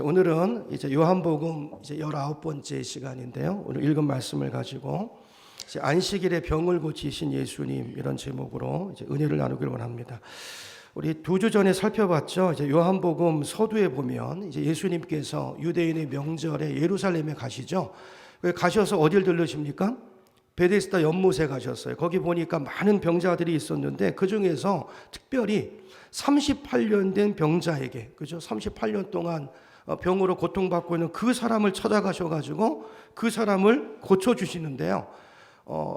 오늘은 이제 요한복음 이제 19번째 시간인데요. 오늘 읽은 말씀을 가지고 이제 안식일에 병을 고치신 예수님 이런 제목으로 이제 은혜를 나누기를 원합니다. 우리 2주 전에 살펴봤죠. 이제 요한복음 서두에 보면 이제 예수님께서 유대인의 명절에 예루살렘에 가시죠. 가셔서 어딜 들르십니까? 베데스다 연못에 가셨어요. 거기 보니까 많은 병자들이 있었는데 그 중에서 특별히 38년 된 병자에게, 그죠? 38년 동안 병으로 고통받고 있는 그 사람을 찾아가셔가지고 그 사람을 고쳐주시는데요.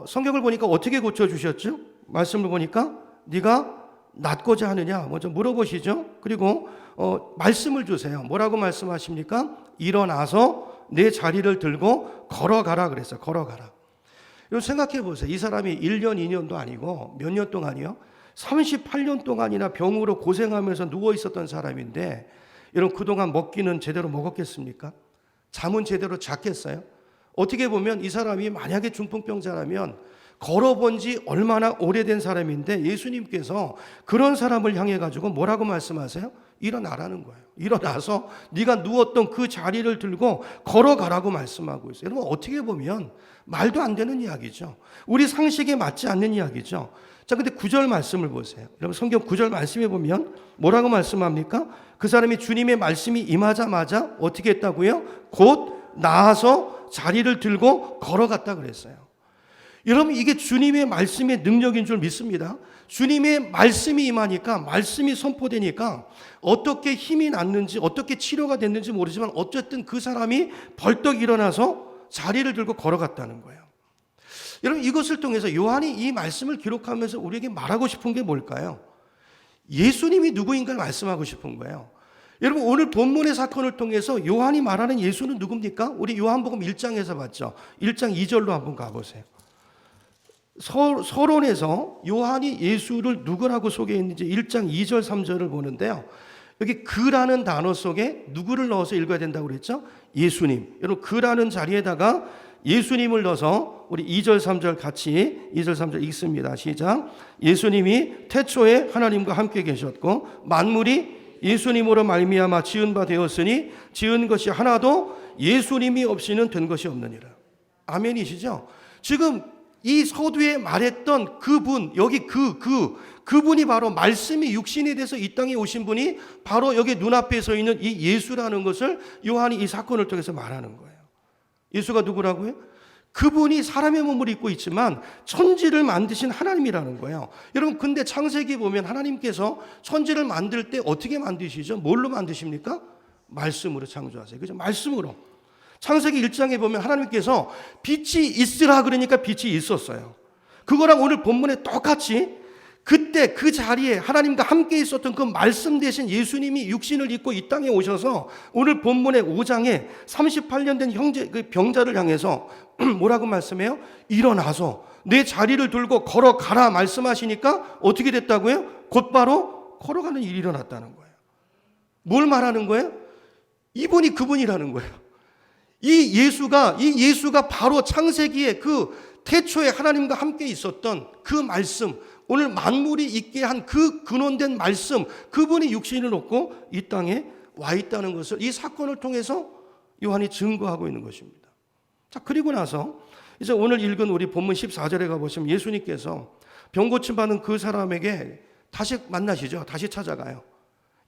성경을 보니까 어떻게 고쳐주셨죠? 말씀을 보니까 네가 낫고자 하느냐 먼저 물어보시죠. 그리고 말씀을 주세요. 뭐라고 말씀하십니까? 일어나서 내 자리를 들고 걸어가라 그랬어요. 걸어가라. 여러분 생각해 보세요. 이 사람이 1년, 2년도 아니고 몇 년 동안이요? 38년 동안이나 병으로 고생하면서 누워 있었던 사람인데 여러분 그동안 먹기는 제대로 먹었겠습니까? 잠은 제대로 잤겠어요? 어떻게 보면 이 사람이 만약에 중풍병자라면 걸어본 지 얼마나 오래된 사람인데 예수님께서 그런 사람을 향해 가지고 뭐라고 말씀하세요? 일어나라는 거예요. 일어나서 네가 누웠던 그 자리를 들고 걸어가라고 말씀하고 있어요. 여러분 어떻게 보면 말도 안 되는 이야기죠. 우리 상식에 맞지 않는 이야기죠. 자, 근데 9절 말씀을 보세요. 여러분 성경 9절 말씀에 보면 뭐라고 말씀합니까? 그 사람이 주님의 말씀이 임하자마자 어떻게 했다고요? 곧 나아서 자리를 들고 걸어갔다 그랬어요. 여러분 이게 주님의 말씀의 능력인 줄 믿습니다. 주님의 말씀이 임하니까, 말씀이 선포되니까 어떻게 힘이 났는지 어떻게 치료가 됐는지 모르지만 어쨌든 그 사람이 벌떡 일어나서 자리를 들고 걸어갔다는 거예요. 여러분 이것을 통해서 요한이 이 말씀을 기록하면서 우리에게 말하고 싶은 게 뭘까요? 예수님이 누구인가를 말씀하고 싶은 거예요. 여러분 오늘 본문의 사건을 통해서 요한이 말하는 예수는 누굽니까? 우리 요한복음 1장에서 봤죠. 1장 2절로 한번 가보세요. 서론에서 요한이 예수를 누구라고 소개했는지 1장 2절 3절을 보는데요. 여기 그라는 단어 속에 누구를 넣어서 읽어야 된다고 그랬죠? 예수님. 여러분 그라는 자리에다가 예수님을 넣어서 우리 2절 3절 같이 2절 3절 읽습니다. 시작. 예수님이 태초에 하나님과 함께 계셨고 만물이 예수님으로 말미암아 지은 바 되었으니 지은 것이 하나도 예수님이 없이는 된 것이 없느니라. 아멘이시죠? 지금 이 서두에 말했던 그분, 여기 그분이 바로 말씀이 육신이 돼서 이 땅에 오신 분이 바로 여기 눈앞에 서 있는 이 예수라는 것을 요한이 이 사건을 통해서 말하는 거예요. 예수가 누구라고요? 그분이 사람의 몸을 입고 있지만 천지를 만드신 하나님이라는 거예요. 여러분 근데 창세기 보면 하나님께서 천지를 만들 때 어떻게 만드시죠? 뭘로 만드십니까? 말씀으로 창조하세요. 그죠? 말씀으로. 창세기 1장에 보면 하나님께서 빛이 있으라 그러니까 빛이 있었어요. 그거랑 오늘 본문에 똑같이 그때 그 자리에 하나님과 함께 있었던 그 말씀 대신 예수님이 육신을 입고 이 땅에 오셔서 오늘 본문의 5장에 38년 된 형제 그 병자를 향해서 뭐라고 말씀해요? 일어나서 내 자리를 들고 걸어가라 말씀하시니까 어떻게 됐다고요? 곧바로 걸어가는 일이 일어났다는 거예요. 뭘 말하는 거예요? 이분이 그분이라는 거예요. 이 예수가 바로 창세기에 그 태초에 하나님과 함께 있었던 그 말씀, 오늘 만물이 있게 한 그 근원된 말씀, 그분이 육신을 얻고 이 땅에 와 있다는 것을 이 사건을 통해서 요한이 증거하고 있는 것입니다. 자, 그리고 나서 이제 오늘 읽은 우리 본문 14절에 가보시면 예수님께서 병 고침 받은 그 사람에게 다시 만나시죠. 다시 찾아가요.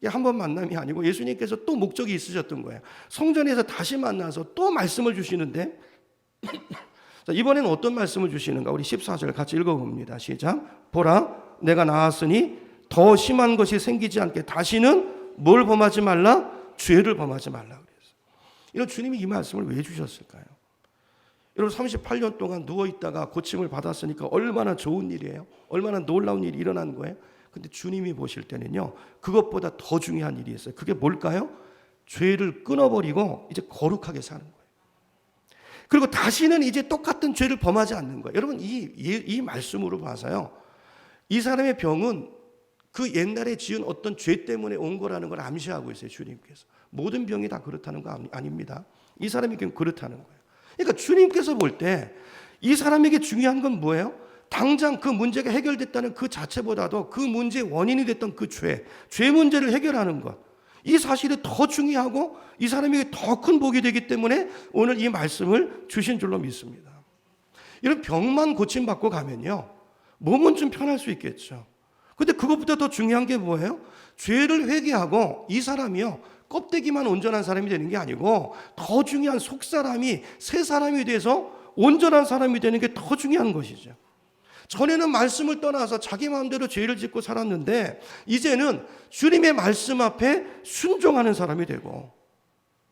한 번 만남이 아니고 예수님께서 또 목적이 있으셨던 거예요. 성전에서 다시 만나서 또 말씀을 주시는데 자, 이번에는 어떤 말씀을 주시는가? 우리 14절 같이 읽어봅니다. 시작. 보라, 내가 나았으니 더 심한 것이 생기지 않게 다시는 뭘 범하지 말라? 죄를 범하지 말라 그랬어요. 이런 주님이 이 말씀을 왜 주셨을까요? 여러분 38년 동안 누워있다가 고침을 받았으니까 얼마나 좋은 일이에요. 얼마나 놀라운 일이 일어난 거예요. 근데 주님이 보실 때는요, 그것보다 더 중요한 일이 있어요. 그게 뭘까요? 죄를 끊어버리고 이제 거룩하게 사는 거예요. 그리고 다시는 이제 똑같은 죄를 범하지 않는 거예요. 여러분 이 말씀으로 봐서요, 이 사람의 병은 그 옛날에 지은 어떤 죄 때문에 온 거라는 걸 암시하고 있어요. 주님께서. 모든 병이 다 그렇다는 거 아닙니다. 이 사람이 그렇다는 거예요. 그러니까 주님께서 볼 때 이 사람에게 중요한 건 뭐예요? 당장 그 문제가 해결됐다는 그 자체보다도 그 문제의 원인이 됐던 그 죄 문제를 해결하는 것, 이 사실이 더 중요하고 이 사람에게 더 큰 복이 되기 때문에 오늘 이 말씀을 주신 줄로 믿습니다. 이런 병만 고침받고 가면요, 몸은 좀 편할 수 있겠죠. 근데 그것보다 더 중요한 게 뭐예요? 죄를 회개하고 이 사람이요, 껍데기만 온전한 사람이 되는 게 아니고 더 중요한 속사람이 새 사람이 돼서 온전한 사람이 되는 게 더 중요한 것이죠. 전에는 말씀을 떠나서 자기 마음대로 죄를 짓고 살았는데 이제는 주님의 말씀 앞에 순종하는 사람이 되고,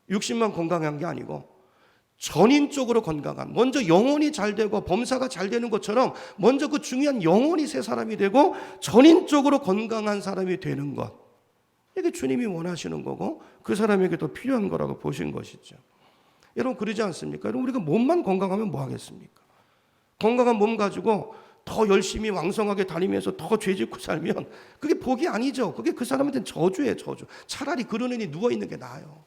육신만 건강한 게 아니고 전인적으로 건강한, 먼저 영혼이 잘 되고 범사가 잘 되는 것처럼 먼저 그 중요한 영혼이 새 사람이 되고 전인적으로 건강한 사람이 되는 것, 이게 주님이 원하시는 거고 그 사람에게 더 필요한 거라고 보신 것이죠. 여러분, 그러지 않습니까? 여러분, 우리가 몸만 건강하면 뭐 하겠습니까? 건강한 몸 가지고 더 열심히 왕성하게 다니면서 더 죄짓고 살면 그게 복이 아니죠. 그게 그 사람한테는 저주예요, 저주. 차라리 그러느니 누워있는 게 나아요.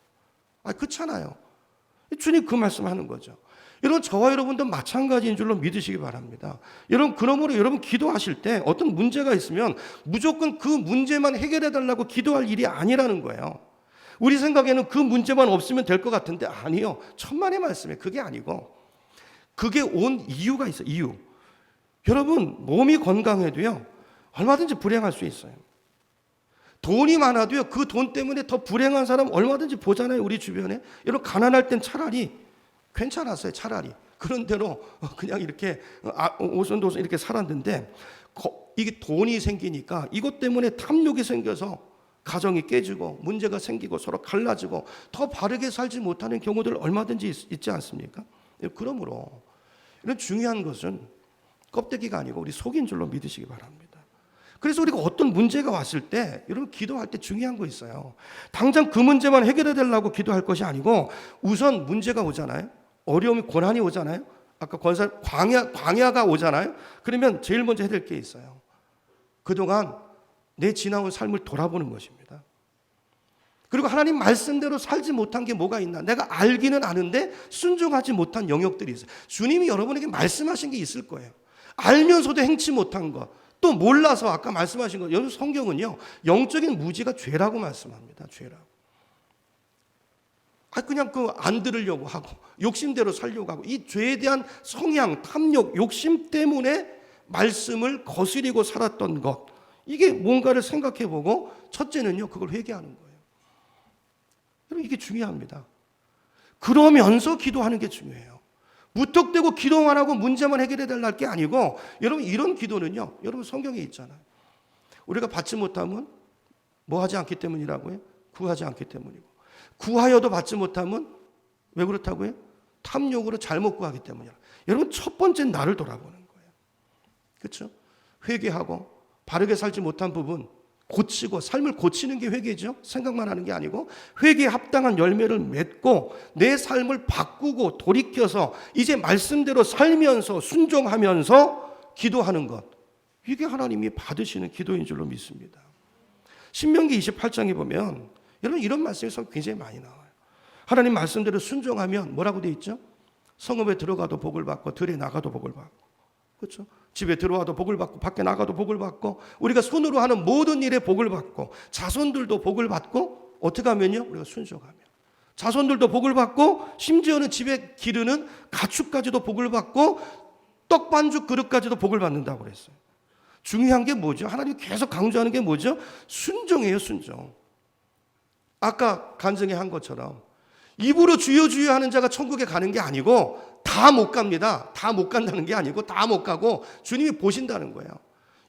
그렇잖아요. 주님 그 말씀하는 거죠. 여러분, 저와 여러분도 마찬가지인 줄로 믿으시기 바랍니다. 여러분, 그러므로 여러분 기도하실 때 어떤 문제가 있으면 무조건 그 문제만 해결해 달라고 기도할 일이 아니라는 거예요. 우리 생각에는 그 문제만 없으면 될 것 같은데 아니요. 천만의 말씀에 그게 아니고 그게 온 이유가 있어요. 이유. 여러분, 몸이 건강해도요, 얼마든지 불행할 수 있어요. 돈이 많아도요, 그 돈 때문에 더 불행한 사람 얼마든지 보잖아요, 우리 주변에. 여러분, 가난할 땐 차라리 괜찮았어요, 차라리. 그런 대로 그냥 이렇게 오손도손 이렇게 살았는데 이게 돈이 생기니까 이것 때문에 탐욕이 생겨서 가정이 깨지고 문제가 생기고 서로 갈라지고 더 바르게 살지 못하는 경우들 얼마든지 있지 않습니까? 그러므로 이런 중요한 것은 껍데기가 아니고 우리 속인 줄로 믿으시기 바랍니다. 그래서 우리가 어떤 문제가 왔을 때 여러분 기도할 때 중요한 거 있어요. 당장 그 문제만 해결해 달라고 기도할 것이 아니고 우선 문제가 오잖아요. 어려움이 고난이 오잖아요. 아까 권사 광야가 오잖아요. 그러면 제일 먼저 해야 될 게 있어요. 그동안 내 지나온 삶을 돌아보는 것입니다. 그리고 하나님 말씀대로 살지 못한 게 뭐가 있나? 내가 알기는 아는데 순종하지 못한 영역들이 있어요. 주님이 여러분에게 말씀하신 게 있을 거예요. 알면서도 행치 못한 것, 또 몰라서 아까 말씀하신 것. 여러분, 성경은요, 영적인 무지가 죄라고 말씀합니다. 죄라고. 그냥 안 들으려고 하고 욕심대로 살려고 하고 이 죄에 대한 성향, 탐욕, 욕심 때문에 말씀을 거스리고 살았던 것, 이게 뭔가를 생각해보고 첫째는요, 그걸 회개하는 거예요. 여러분, 이게 중요합니다. 그러면서 기도하는 게 중요해요. 무턱대고 기도만 하고 문제만 해결해 달라 할 게 아니고, 여러분, 이런 기도는요, 여러분 성경에 있잖아요. 우리가 받지 못하면 뭐 하지 않기 때문이라고요? 구하지 않기 때문이고, 구하여도 받지 못하면 왜 그렇다고요? 탐욕으로 잘못 구하기 때문이라. 여러분, 첫 번째는 나를 돌아보는 거예요. 그렇죠? 회개하고 바르게 살지 못한 부분 고치고, 삶을 고치는 게 회개죠. 생각만 하는 게 아니고 회개에 합당한 열매를 맺고 내 삶을 바꾸고 돌이켜서 이제 말씀대로 살면서 순종하면서 기도하는 것, 이게 하나님이 받으시는 기도인 줄로 믿습니다. 신명기 28장에 보면 여러분 이런 말씀이 굉장히 많이 나와요. 하나님 말씀대로 순종하면 뭐라고 돼 있죠? 성읍에 들어가도 복을 받고 들에 나가도 복을 받고, 그렇죠? 집에 들어와도 복을 받고 밖에 나가도 복을 받고 우리가 손으로 하는 모든 일에 복을 받고 자손들도 복을 받고, 어떻게 하면요? 우리가 순종하면 자손들도 복을 받고 심지어는 집에 기르는 가축까지도 복을 받고 떡반죽 그릇까지도 복을 받는다고 그랬어요. 중요한 게 뭐죠? 하나님이 계속 강조하는 게 뭐죠? 순종이에요, 순종. 아까 간증에 한 것처럼 입으로 주여 주여 하는 자가 천국에 가는 게 아니고 다 못 갑니다. 다 못 간다는 게 아니고 다 못 가고 주님이 보신다는 거예요.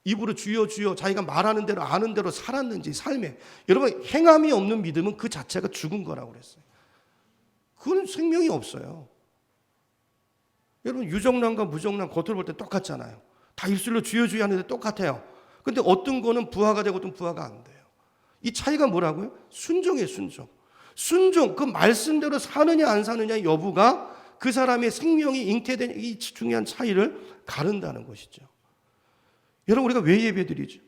입으로 주여 주여 자기가 말하는 대로 아는 대로 살았는지 삶에, 여러분 행함이 없는 믿음은 그 자체가 죽은 거라고 그랬어요. 그건 생명이 없어요. 여러분 유정란과 무정란 겉으로 볼 때 똑같잖아요. 다 입술로 주여 주여 하는데 똑같아요. 근데 어떤 거는 부화가 되고 어떤 부화가 안 돼요. 이 차이가 뭐라고요? 순종이에요, 순종. 순종, 그 말씀대로 사느냐 안 사느냐 여부가 그 사람의 생명이 잉태된 이 중요한 차이를 가른다는 것이죠. 여러분, 우리가 왜 예배드리죠?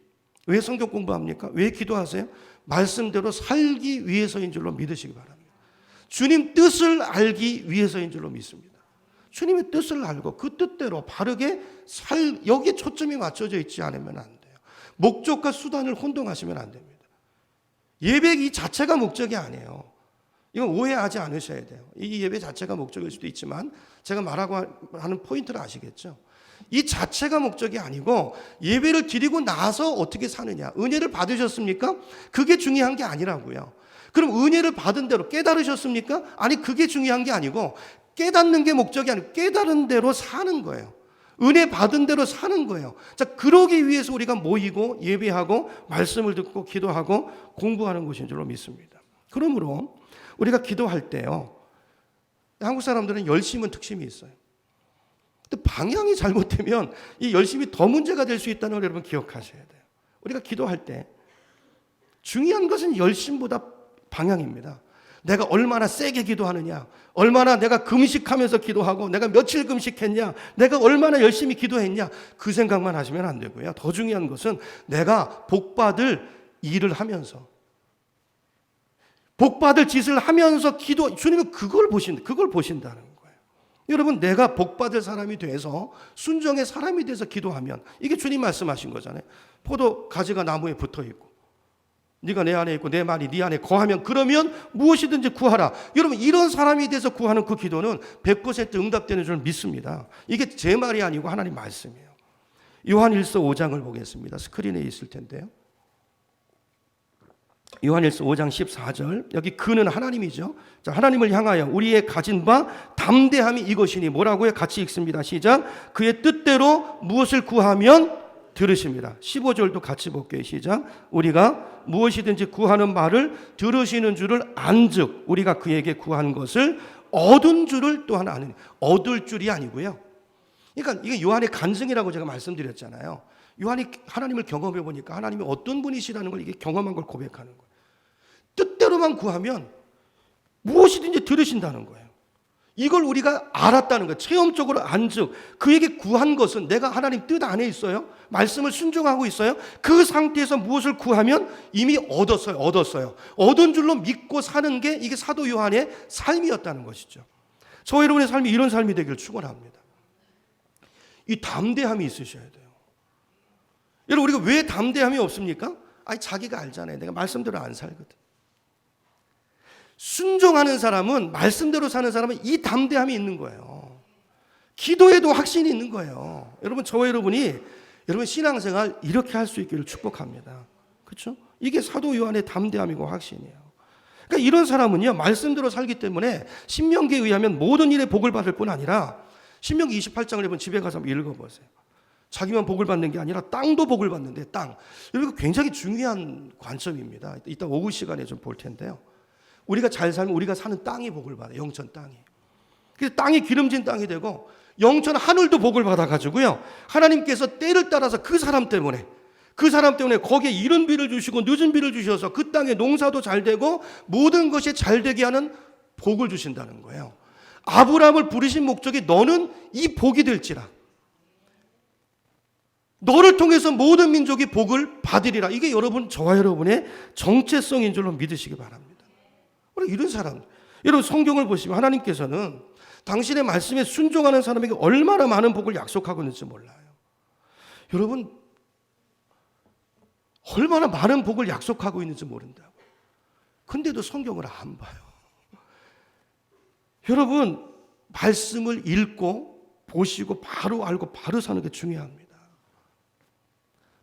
왜 성경 공부합니까? 왜 기도하세요? 말씀대로 살기 위해서인 줄로 믿으시기 바랍니다. 주님 뜻을 알기 위해서인 줄로 믿습니다. 주님의 뜻을 알고 그 뜻대로 바르게 여기에 초점이 맞춰져 있지 않으면 안 돼요. 목적과 수단을 혼동하시면 안 됩니다. 예배 이 자체가 목적이 아니에요. 이건 오해하지 않으셔야 돼요. 이 예배 자체가 목적일 수도 있지만 제가 말하고 하는 포인트를 아시겠죠? 이 자체가 목적이 아니고 예배를 드리고 나서 어떻게 사느냐. 은혜를 받으셨습니까? 그게 중요한 게 아니라고요. 그럼 은혜를 받은 대로 깨달으셨습니까? 아니, 그게 중요한 게 아니고 깨닫는 게 목적이 아니고 깨달은 대로 사는 거예요. 은혜 받은 대로 사는 거예요. 자, 그러기 위해서 우리가 모이고 예배하고 말씀을 듣고 기도하고 공부하는 것인 줄로 믿습니다. 그러므로 우리가 기도할 때요, 한국 사람들은 열심은 특심이 있어요. 근데 방향이 잘못되면 이 열심이 더 문제가 될 수 있다는 걸 여러분 기억하셔야 돼요. 우리가 기도할 때 중요한 것은 열심보다 방향입니다. 내가 얼마나 세게 기도하느냐, 얼마나 내가 금식하면서 기도하고 내가 며칠 금식했냐, 내가 얼마나 열심히 기도했냐, 그 생각만 하시면 안 되고요. 더 중요한 것은 내가 복받을 일을 하면서, 복받을 짓을 하면서 기도, 주님은 그걸 보신다는 거예요. 여러분, 내가 복받을 사람이 돼서 순종의 사람이 돼서 기도하면, 이게 주님 말씀하신 거잖아요. 포도 가지가 나무에 붙어 있고 네가 내 안에 있고 내 말이 네 안에 거하면 그러면 무엇이든지 구하라. 여러분, 이런 사람이 돼서 구하는 그 기도는 100% 응답되는 줄 믿습니다. 이게 제 말이 아니고 하나님 말씀이에요. 요한일서 5장을 보겠습니다. 스크린에 있을 텐데요. 요한일서 5장 14절, 여기 그는 하나님이죠. 자, 하나님을 향하여 우리의 가진 바 담대함이 이것이니, 뭐라고요? 같이 읽습니다. 시작. 그의 뜻대로 무엇을 구하면 들으십니다. 15절도 같이 볼게요. 시작. 우리가 무엇이든지 구하는 말을 들으시는 줄을 안즉 우리가 그에게 구한 것을 얻은 줄을 또한 아느니. 얻을 줄이 아니고요. 그러니까 이게 요한의 간증이라고 제가 말씀드렸잖아요. 요한이 하나님을 경험해 보니까 하나님이 어떤 분이시라는 걸, 이게 경험한 걸 고백하는 거예요. 뜻대로만 구하면 무엇이든지 들으신다는 거예요. 이걸 우리가 알았다는 거예요. 체험적으로 안즉 그에게 구한 것은 내가 하나님 뜻 안에 있어요. 말씀을 순종하고 있어요. 그 상태에서 무엇을 구하면 이미 얻었어요. 얻은 줄로 믿고 사는 게 이게 사도 요한의 삶이었다는 것이죠. 저 여러분의 삶이 이런 삶이 되기를 축원합니다. 이 담대함이 있으셔야 돼요. 여러분, 우리가 왜 담대함이 없습니까? 아니, 자기가 알잖아요. 내가 말씀대로 안 살거든. 순종하는 사람은, 말씀대로 사는 사람은 이 담대함이 있는 거예요. 기도에도 확신이 있는 거예요. 여러분, 저와 여러분이 여러분 신앙생활 이렇게 할 수 있기를 축복합니다. 그렇죠? 이게 사도 요한의 담대함이고 확신이에요. 그러니까 이런 사람은요, 말씀대로 살기 때문에 신명기에 의하면 모든 일에 복을 받을 뿐 아니라, 신명기 28장을 여러분 집에 가서 한번 읽어보세요. 자기만 복을 받는 게 아니라 땅도 복을 받는데, 땅. 여러분, 굉장히 중요한 관점입니다. 이따 오후 시간에 좀 볼 텐데요. 우리가 잘 살면 우리가 사는 땅이 복을 받아요. 영천 땅이. 그래서 땅이 기름진 땅이 되고 영천 하늘도 복을 받아가지고요, 하나님께서 때를 따라서 그 사람 때문에 거기에 이른 비를 주시고 늦은 비를 주셔서 그 땅에 농사도 잘 되고 모든 것이 잘 되게 하는 복을 주신다는 거예요. 아브라함을 부르신 목적이 너는 이 복이 될지라, 너를 통해서 모든 민족이 복을 받으리라. 이게 여러분, 저와 여러분의 정체성인 줄로 믿으시기 바랍니다. 이런 사람, 여러분 성경을 보시면 하나님께서는 당신의 말씀에 순종하는 사람에게 얼마나 많은 복을 약속하고 있는지 몰라요. 여러분, 얼마나 많은 복을 약속하고 있는지 모른다고. 근데도 성경을 안 봐요. 여러분, 말씀을 읽고 보시고 바로 알고 바로 사는 게 중요합니다.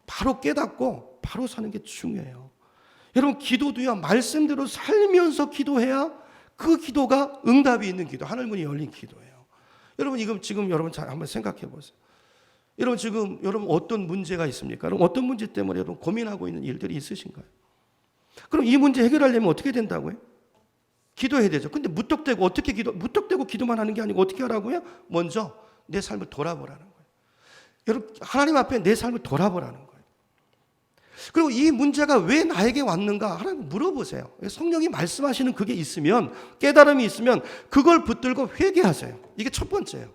바로 깨닫고 바로 사는 게 중요해요. 여러분, 기도도요, 말씀대로 살면서 기도해야 그 기도가 응답이 있는 기도, 하늘문이 열린 기도예요. 여러분, 지금 여러분 잘 한번 생각해 보세요. 여러분, 지금 여러분 어떤 문제가 있습니까? 여러분, 어떤 문제 때문에 여러분 고민하고 있는 일들이 있으신가요? 그럼 이 문제 해결하려면 어떻게 된다고요? 기도해야 되죠. 근데 무턱대고 기도만 하는 게 아니고 어떻게 하라고요? 먼저 내 삶을 돌아보라는 거예요. 여러분, 하나님 앞에 내 삶을 돌아보라는 거예요. 그리고 이 문제가 왜 나에게 왔는가 하나님 물어보세요. 성령이 말씀하시는 그게 있으면, 깨달음이 있으면 그걸 붙들고 회개하세요. 이게 첫 번째예요.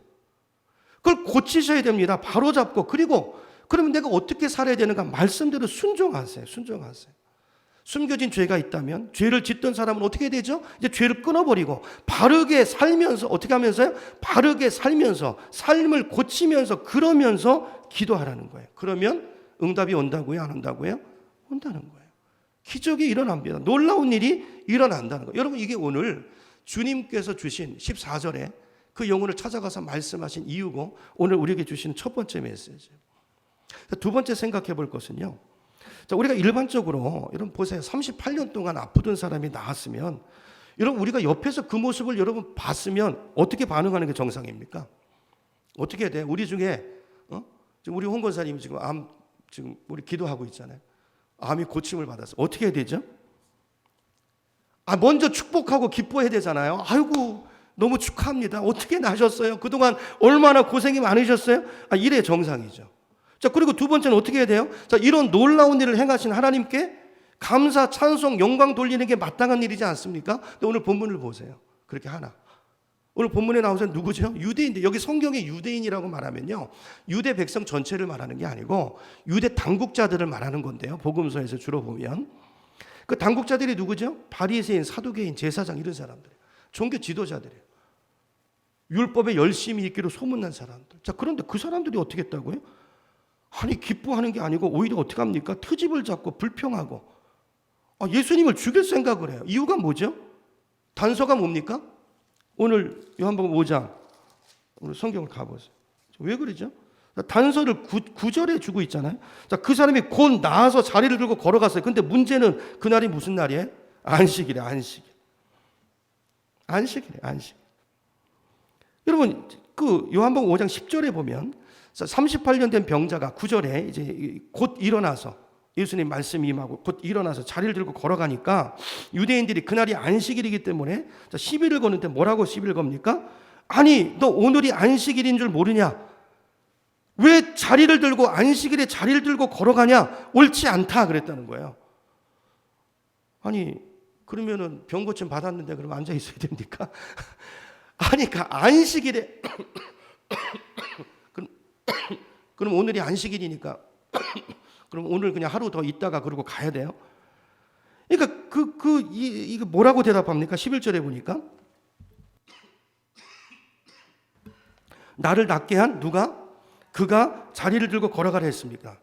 그걸 고치셔야 됩니다. 바로 잡고. 그리고 그러면 내가 어떻게 살아야 되는가? 말씀대로 순종하세요. 숨겨진 죄가 있다면, 죄를 짓던 사람은 어떻게 되죠? 이제 죄를 끊어버리고 바르게 살면서, 어떻게 하면서요? 바르게 살면서, 삶을 고치면서, 그러면서 기도하라는 거예요. 그러면 응답이 온다고요? 안 온다고요? 온다는 거예요. 기적이 일어납니다. 놀라운 일이 일어난다는 거예요. 여러분, 이게 오늘 주님께서 주신 14절에 그 영혼을 찾아가서 말씀하신 이유고 오늘 우리에게 주신 첫 번째 메시지. 두 번째 생각해 볼 것은요. 자, 우리가 일반적으로 여러분 보세요. 38년 동안 아프던 사람이 나았으면 여러분 우리가 옆에서 그 모습을 여러분 봤으면 어떻게 반응하는 게 정상입니까? 어떻게 해야 돼? 우리 중에 지금 우리 홍 권사님이 지금 우리 기도하고 있잖아요. 암이 고침을 받았어. 어떻게 해야 되죠? 먼저 축복하고 기뻐해야 되잖아요. 아이고 너무 축하합니다. 어떻게 나셨어요? 그동안 얼마나 고생이 많으셨어요? 이래 정상이죠. 자, 그리고 두 번째는 어떻게 해야 돼요? 자, 이런 놀라운 일을 행하신 하나님께 감사, 찬송, 영광 돌리는 게 마땅한 일이지 않습니까? 근데 오늘 본문을 보세요. 그렇게 하나. 오늘 본문에 나온 사람 누구죠? 유대인데 여기 성경에 유대인이라고 말하면요. 유대 백성 전체를 말하는 게 아니고 유대 당국자들을 말하는 건데요. 복음서에서 주로 보면. 그 당국자들이 누구죠? 바리새인, 사두개인, 제사장 이런 사람들. 종교 지도자들이에요. 율법에 열심히 있기로 소문난 사람들. 자, 그런데 그 사람들이 어떻게 했다고요? 아니, 기뻐하는 게 아니고 오히려 어떻게 합니까? 트집을 잡고 불평하고 예수님을 죽일 생각을 해요. 이유가 뭐죠? 단서가 뭡니까? 오늘 요한복음 5장 오늘 성경을 가보세요. 왜 그러죠? 단서를 9절에 주고 있잖아요. 자, 그 사람이 곧 나아서 자리를 들고 걸어갔어요. 근데 문제는 그날이 무슨 날이에요? 안식일이에요. 안식. 여러분, 그 요한복음 5장 10절에 보면 38년 된 병자가 9절에 이제 곧 일어나서 예수님 말씀이 임하고 곧 일어나서 자리를 들고 걸어가니까 유대인들이 그날이 안식일이기 때문에 10일을 거는데 뭐라고 10일 겁니까? 아니, 너 오늘이 안식일인 줄 모르냐? 왜 자리를 들고 안식일에 자리를 들고 걸어가냐? 옳지 않다 그랬다는 거예요. 아니, 그러면은 병 고침 받았는데 그럼 앉아 있어야 됩니까? 아니, 그 안식일에 그럼 오늘이 안식일이니까 그럼 오늘 그냥 하루 더 있다가 그러고 가야 돼요? 그러니까 이거 뭐라고 대답합니까? 11절에 보니까 나를 낫게 한 누가? 그가 자리를 들고 걸어가라 했습니까?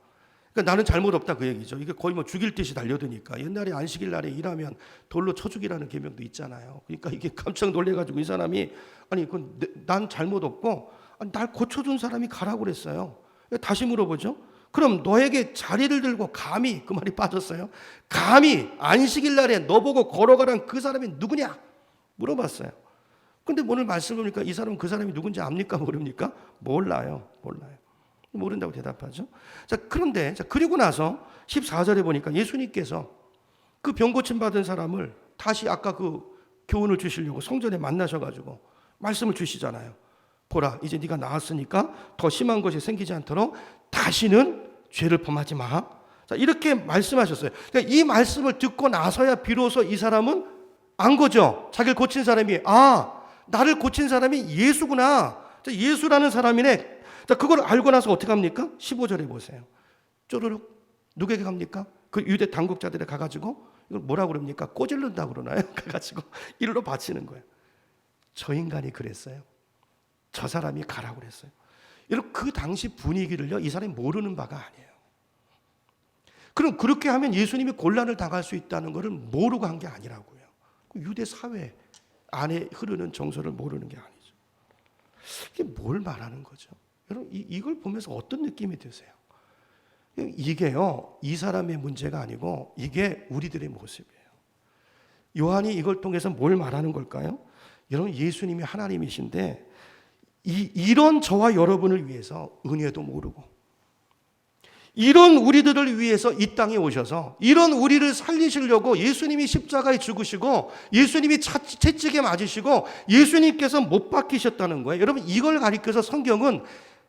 그러니까 나는 잘못 없다 그 얘기죠. 이게 거의 뭐 죽일 듯이 달려드니까. 옛날에 안식일 날에 일하면 돌로 쳐 죽이라는 계명도 있잖아요. 그러니까 이게 깜짝 놀래가지고 이 사람이 아니 그건 난 잘못 없고 날 고쳐준 사람이 가라고 그랬어요. 다시 물어보죠. 그럼 너에게 자리를 들고 감히, 그 말이 빠졌어요. 감히 안식일 날에 너 보고 걸어가란 그 사람이 누구냐? 물어봤어요. 근데 오늘 말씀 보니까 이 사람은 그 사람이 누군지 압니까? 모릅니까? 몰라요. 모른다고 대답하죠. 자, 그런데 그리고 나서 14절에 보니까 예수님께서 그 병 고침 받은 사람을 다시 아까 그 교훈을 주시려고 성전에 만나셔가지고 말씀을 주시잖아요. 보라, 이제 네가 나았으니까 더 심한 것이 생기지 않도록 다시는 죄를 범하지 마. 자, 이렇게 말씀하셨어요. 그러니까 이 말씀을 듣고 나서야 비로소 이 사람은 안 거죠. 자기를 고친 사람이 나를 고친 사람이 예수구나. 자, 예수라는 사람이네. 자, 그걸 알고 나서 어떻게 합니까? 15절에 보세요. 쪼르륵 누구에게 갑니까? 그 유대 당국자들에 가가지고 이걸 뭐라고 그럽니까? 꼬질른다고 그러나요? 가가지고 일로 바치는 거예요. 저 인간이 그랬어요. 저 사람이 가라고 그랬어요. 여러분, 그 당시 분위기를요, 이 사람이 모르는 바가 아니에요. 그럼 그렇게 하면 예수님이 곤란을 당할 수 있다는 것을 모르고 한 게 아니라고요. 유대 사회 안에 흐르는 정서를 모르는 게 아니죠. 이게 뭘 말하는 거죠? 여러분, 이걸 보면서 어떤 느낌이 드세요? 이게요, 이 사람의 문제가 아니고 이게 우리들의 모습이에요. 요한이 이걸 통해서 뭘 말하는 걸까요? 여러분, 예수님이 하나님이신데 이런 저와 여러분을 위해서 은혜도 모르고 이런 우리들을 위해서 이 땅에 오셔서 이런 우리를 살리시려고 예수님이 십자가에 죽으시고 예수님이 채찍에 맞으시고 예수님께서 못 박히셨다는 거예요. 여러분, 이걸 가리켜서 성경은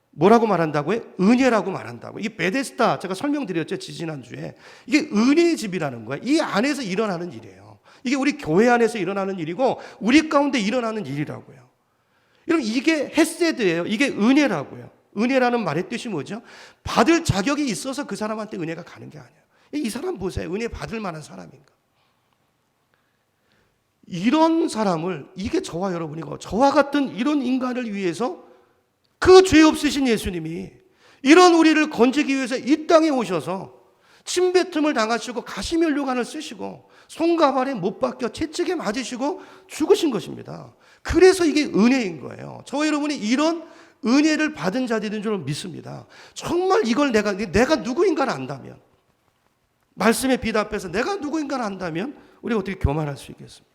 뭐라고 말한다고요? 은혜라고 말한다고. 이게 베데스다, 제가 설명드렸죠, 지지난주에. 이게 은혜의 집이라는 거예요. 이 안에서 일어나는 일이에요. 이게 우리 교회 안에서 일어나는 일이고 우리 가운데 일어나는 일이라고요. 여러분, 이게 헤세드예요. 이게 은혜라고요. 은혜라는 말의 뜻이 뭐죠? 받을 자격이 있어서 그 사람한테 은혜가 가는 게 아니에요. 이 사람 보세요. 은혜 받을 만한 사람인가? 이런 사람을, 이게 저와 여러분이고 저와 같은 이런 인간을 위해서 그 죄 없으신 예수님이 이런 우리를 건지기 위해서 이 땅에 오셔서 침뱉음을 당하시고 가시면류관을 쓰시고 손가발에 못 박혀 채찍에 맞으시고 죽으신 것입니다. 그래서 이게 은혜인 거예요. 저와 여러분이 이런 은혜를 받은 자들인 줄 믿습니다. 정말 이걸 내가 누구인가를 안다면, 말씀에 비답해서 내가 누구인가를 안다면 우리가 어떻게 교만할 수 있겠습니까?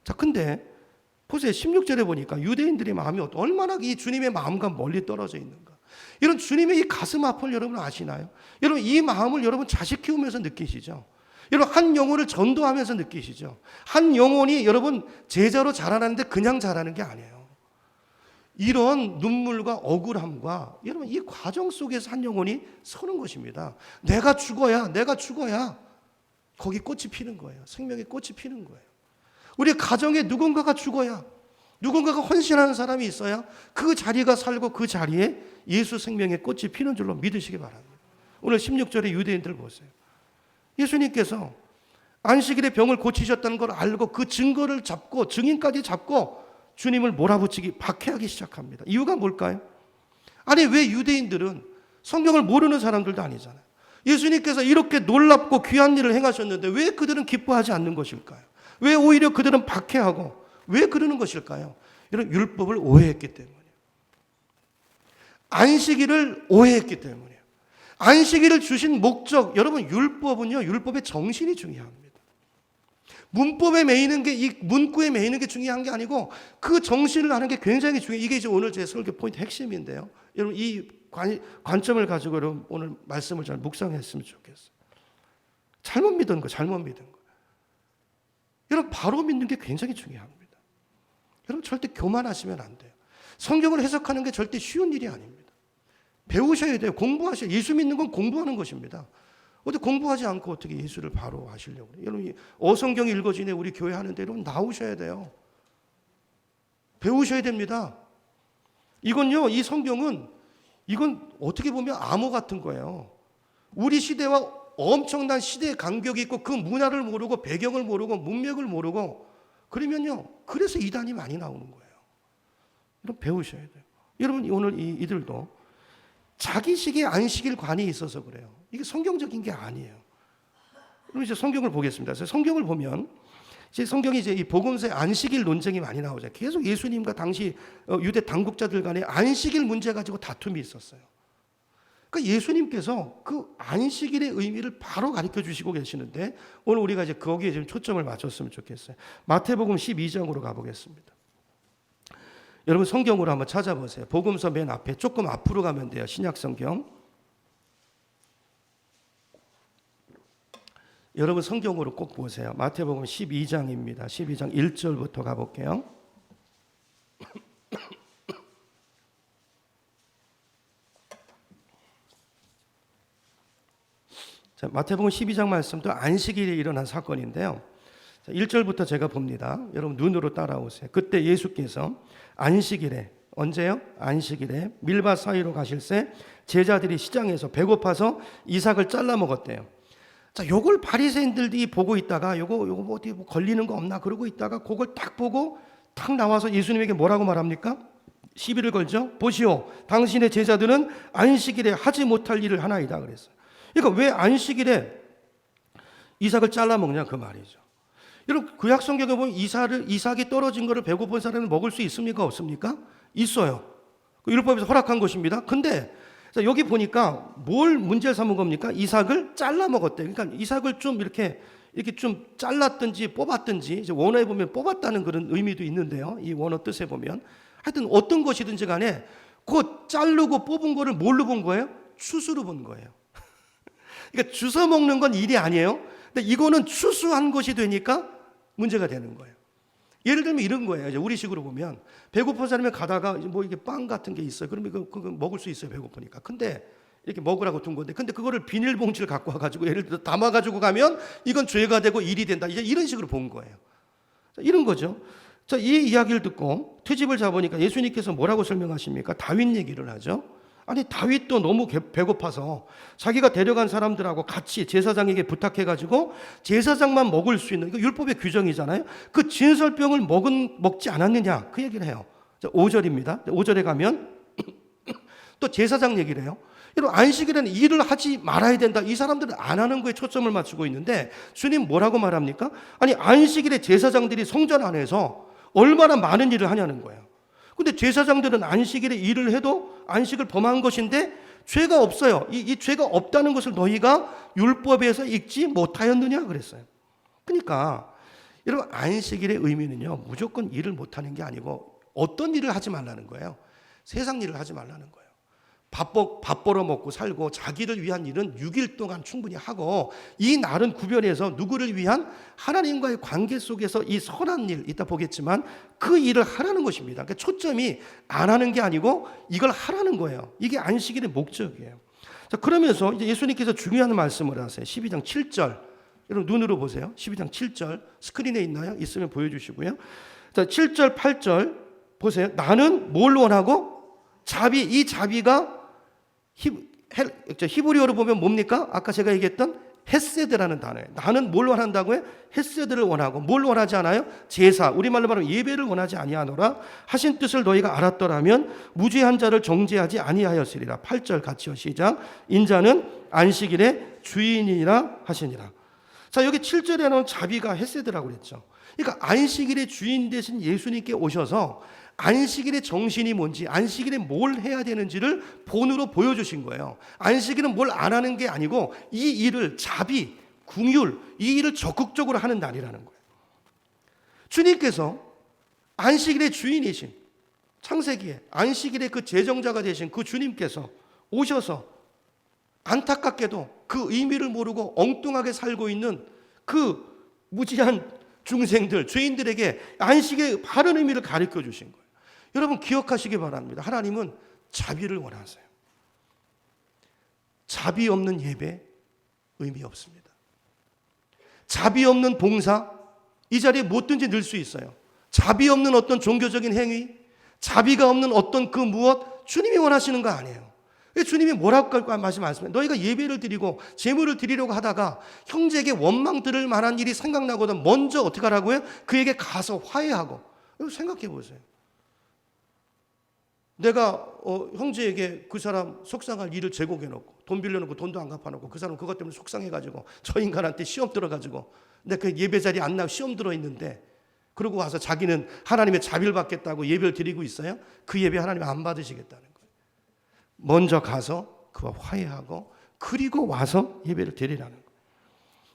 자, 근데 보세요. 16절에 보니까 유대인들의 마음이 얼마나 이 주님의 마음과 멀리 떨어져 있는가. 이런 주님의 이 가슴 아픔을 여러분 아시나요? 여러분 이 마음을 여러분 자식 키우면서 느끼시죠? 여러분 한 영혼을 전도하면서 느끼시죠? 한 영혼이 여러분 제자로 자라나는데 그냥 자라는 게 아니에요. 이런 눈물과 억울함과 여러분 이 과정 속에서 한 영혼이 서는 것입니다. 내가 죽어야 거기 꽃이 피는 거예요. 생명의 꽃이 피는 거예요. 우리 가정에 누군가가 죽어야, 누군가가 헌신하는 사람이 있어야 그 자리가 살고 그 자리에 예수 생명의 꽃이 피는 줄로 믿으시기 바랍니다. 오늘 16절에 유대인들 보세요. 예수님께서 안식일에 병을 고치셨다는 걸 알고 그 증거를 잡고 증인까지 잡고 주님을 몰아붙이기, 박해하기 시작합니다. 이유가 뭘까요? 아니 왜 유대인들은 성경을 모르는 사람들도 아니잖아요. 예수님께서 이렇게 놀랍고 귀한 일을 행하셨는데 왜 그들은 기뻐하지 않는 것일까요? 왜 오히려 그들은 박해하고 왜 그러는 것일까요? 이런 율법을 오해했기 때문이에요. 안식일을 오해했기 때문이에요. 안식일을 주신 목적, 여러분 율법은요, 율법의 정신이 중요합니다. 문법에 매이는 게, 이 문구에 매이는 게 중요한 게 아니고 그 정신을 아는 게 굉장히 중요해요. 이게 이제 오늘 제 설교 포인트 핵심인데요. 여러분 이 관점을 가지고 여러분 오늘 말씀을 잘 묵상했으면 좋겠어요. 잘못 믿은 거. 여러분 바로 믿는 게 굉장히 중요합니다. 여러분 절대 교만하시면 안 돼요. 성경을 해석하는 게 절대 쉬운 일이 아닙니다. 배우셔야 돼요. 공부하셔야 돼요. 예수 믿는 건 공부하는 것입니다. 어디 공부하지 않고 어떻게 예수를 바로 아시려고 그래요? 여러분 어성경이 읽어지네 우리 교회 하는데 여러분 나오셔야 돼요. 배우셔야 됩니다. 이건요, 이 성경은 이건 어떻게 보면 암호 같은 거예요. 우리 시대와 엄청난 시대의 간격이 있고 그 문화를 모르고 배경을 모르고 문맥을 모르고 그러면요, 그래서 이단이 많이 나오는 거예요. 여러분 배우셔야 돼요. 여러분 오늘 이들도 자기식의 안식일관이 있어서 그래요. 이게 성경적인 게 아니에요. 그럼 이제 성경을 보겠습니다. 성경을 보면 이제 성경이 이제 이 복음서에 안식일 논쟁이 많이 나오죠. 계속 예수님과 당시 유대 당국자들 간에 안식일 문제 가지고 다툼이 있었어요. 그러니까 예수님께서 그 안식일의 의미를 바로 가르쳐 주시고 계시는데 오늘 우리가 이제 거기에 좀 초점을 맞췄으면 좋겠어요. 마태복음 12장으로 가보겠습니다. 여러분 성경으로 한번 찾아보세요. 복음서 맨 앞에 조금 앞으로 가면 돼요. 신약 성경. 여러분 성경으로 꼭 보세요. 마태복음 12장입니다. 12장 1절부터 가볼게요. 자, 마태복음 12장 말씀도 안식일에 일어난 사건인데요. 자, 1절부터 제가 봅니다. 여러분 눈으로 따라오세요. 그때 예수께서 안식일에, 언제요? 안식일에 밀밭 사이로 가실새 제자들이 시장에서 배고파서 이삭을 잘라 먹었대요. 자, 요걸 바리새인들이 보고 있다가 요거 뭐 어디 뭐 걸리는 거 없나 그러고 있다가 그걸 딱 보고 탁 나와서 예수님에게 뭐라고 말합니까? 시비를 걸죠. 보시오, 당신의 제자들은 안식일에 하지 못할 일을 하나이다 그랬어요. 그러니까 왜 안식일에 이삭을 잘라 먹냐 그 말이죠. 여러분 구약 성경에 보면 이삭이 떨어진 거를 배고픈 사람은 먹을 수 있습니까? 없습니까? 있어요. 율법에서 허락한 것입니다. 근데 여기 보니까 뭘 문제를 삼은 겁니까? 이삭을 잘라 먹었대. 그러니까 이삭을 좀 이렇게 좀 잘랐든지 뽑았든지, 이제 원어에 보면 뽑았다는 그런 의미도 있는데요. 이 원어 뜻에 보면 하여튼 어떤 것이든지 간에 그 자르고 뽑은 거를 뭘로 본 거예요? 추수로 본 거예요. 그러니까 주워 먹는 건 일이 아니에요. 근데 이거는 추수한 것이 되니까 문제가 되는 거예요. 예를 들면 이런 거예요. 이제 우리식으로 보면 배고픈 사람이 가다가 뭐 이게 빵 같은 게 있어요. 그러면 그거 먹을 수 있어요. 배고프니까. 근데 이렇게 먹으라고 둔 건데, 근데 그거를 비닐봉지를 갖고 와가지고 예를 들어 담아가지고 가면 이건 죄가 되고 일이 된다. 이제 이런 식으로 본 거예요. 자, 이런 거죠. 자, 이 이야기를 듣고 트집을 잡으니까 예수님께서 뭐라고 설명하십니까? 다윗 얘기를 하죠. 아니 다윗도 너무 배고파서 자기가 데려간 사람들하고 같이 제사장에게 부탁해가지고 제사장만 먹을 수 있는, 이거 율법의 규정이잖아요. 그 진설병을 먹지 않았느냐 그 얘기를 해요. 5절입니다. 5절에 가면 또 제사장 얘기를 해요. 여러분, 안식일에는 일을 하지 말아야 된다. 이 사람들은 안 하는 거에 초점을 맞추고 있는데 주님 뭐라고 말합니까? 아니, 안식일에 제사장들이 성전 안에서 얼마나 많은 일을 하냐는 거예요. 근데 제사장들은 안식일에 일을 해도 안식을 범한 것인데 죄가 없어요. 이 죄가 없다는 것을 너희가 율법에서 읽지 못하였느냐 그랬어요. 그러니까 여러분, 안식일의 의미는요, 무조건 일을 못하는 게 아니고 어떤 일을 하지 말라는 거예요. 세상 일을 하지 말라는 거예요. 밥 벌어 먹고 살고 자기를 위한 일은 6일 동안 충분히 하고, 이 날은 구별해서 누구를 위한 하나님과의 관계 속에서 이 선한 일, 이따 보겠지만 그 일을 하라는 것입니다. 그러니까 초점이 안 하는 게 아니고 이걸 하라는 거예요. 이게 안식일의 목적이에요. 자, 그러면서 이제 예수님께서 중요한 말씀을 하세요. 12장 7절. 여러분 눈으로 보세요. 12장 7절 스크린에 있나요? 있으면 보여주시고요. 자, 7절 8절 보세요. 나는 뭘 원하고? 이 자비가 히브리어로 보면 뭡니까? 아까 제가 얘기했던 헤세드라는 단어예요. 나는 뭘 원한다고요? 헤세드를 원하고, 뭘 원하지 않아요? 제사, 우리말로 말하면 예배를 원하지 아니하노라. 하신 뜻을 너희가 알았더라면 무죄한 자를 정죄하지 아니하였으리라. 8절 같이요. 시작. 인자는 안식일의 주인이라 하시니라. 자, 여기 7절에 나온 자비가 헤세드라고 그랬죠. 그러니까 안식일의 주인 되신 예수님께 오셔서 안식일의 정신이 뭔지, 안식일에 뭘 해야 되는지를 본으로 보여주신 거예요. 안식일은 뭘 안 하는 게 아니고 이 일을 자비, 긍휼, 이 일을 적극적으로 하는 날이라는 거예요. 주님께서 안식일의 주인이신, 창세기에 안식일의 그 제정자가 되신 그 주님께서 오셔서 안타깝게도 그 의미를 모르고 엉뚱하게 살고 있는 그 무지한 중생들, 죄인들에게 안식의 바른 의미를 가르쳐 주신 거예요. 여러분 기억하시기 바랍니다. 하나님은 자비를 원하세요. 자비 없는 예배 의미 없습니다. 자비 없는 봉사, 이 자리에 뭐든지 늘 수 있어요. 자비 없는 어떤 종교적인 행위, 자비가 없는 어떤 그 무엇, 주님이 원하시는 거 아니에요. 주님이 뭐라고 말씀하시면, 너희가 예배를 드리고 제물을 드리려고 하다가 형제에게 원망 들을 만한 일이 생각나거든 먼저 어떻게 하라고요? 그에게 가서 화해하고. 생각해 보세요. 내가 형제에게 그 사람 속상할 일을 제공해 놓고 돈 빌려놓고 돈도 안 갚아놓고 그 사람 그것 때문에 속상해가지고 저 인간한테 시험 들어가지고 내가 그 예배 자리에 안 나고 시험 들어있는데, 그러고 와서 자기는 하나님의 자비를 받겠다고 예배를 드리고 있어요. 그 예배 하나님 안 받으시겠다는 거예요. 먼저 가서 그와 화해하고 그리고 와서 예배를 드리라는 거예요.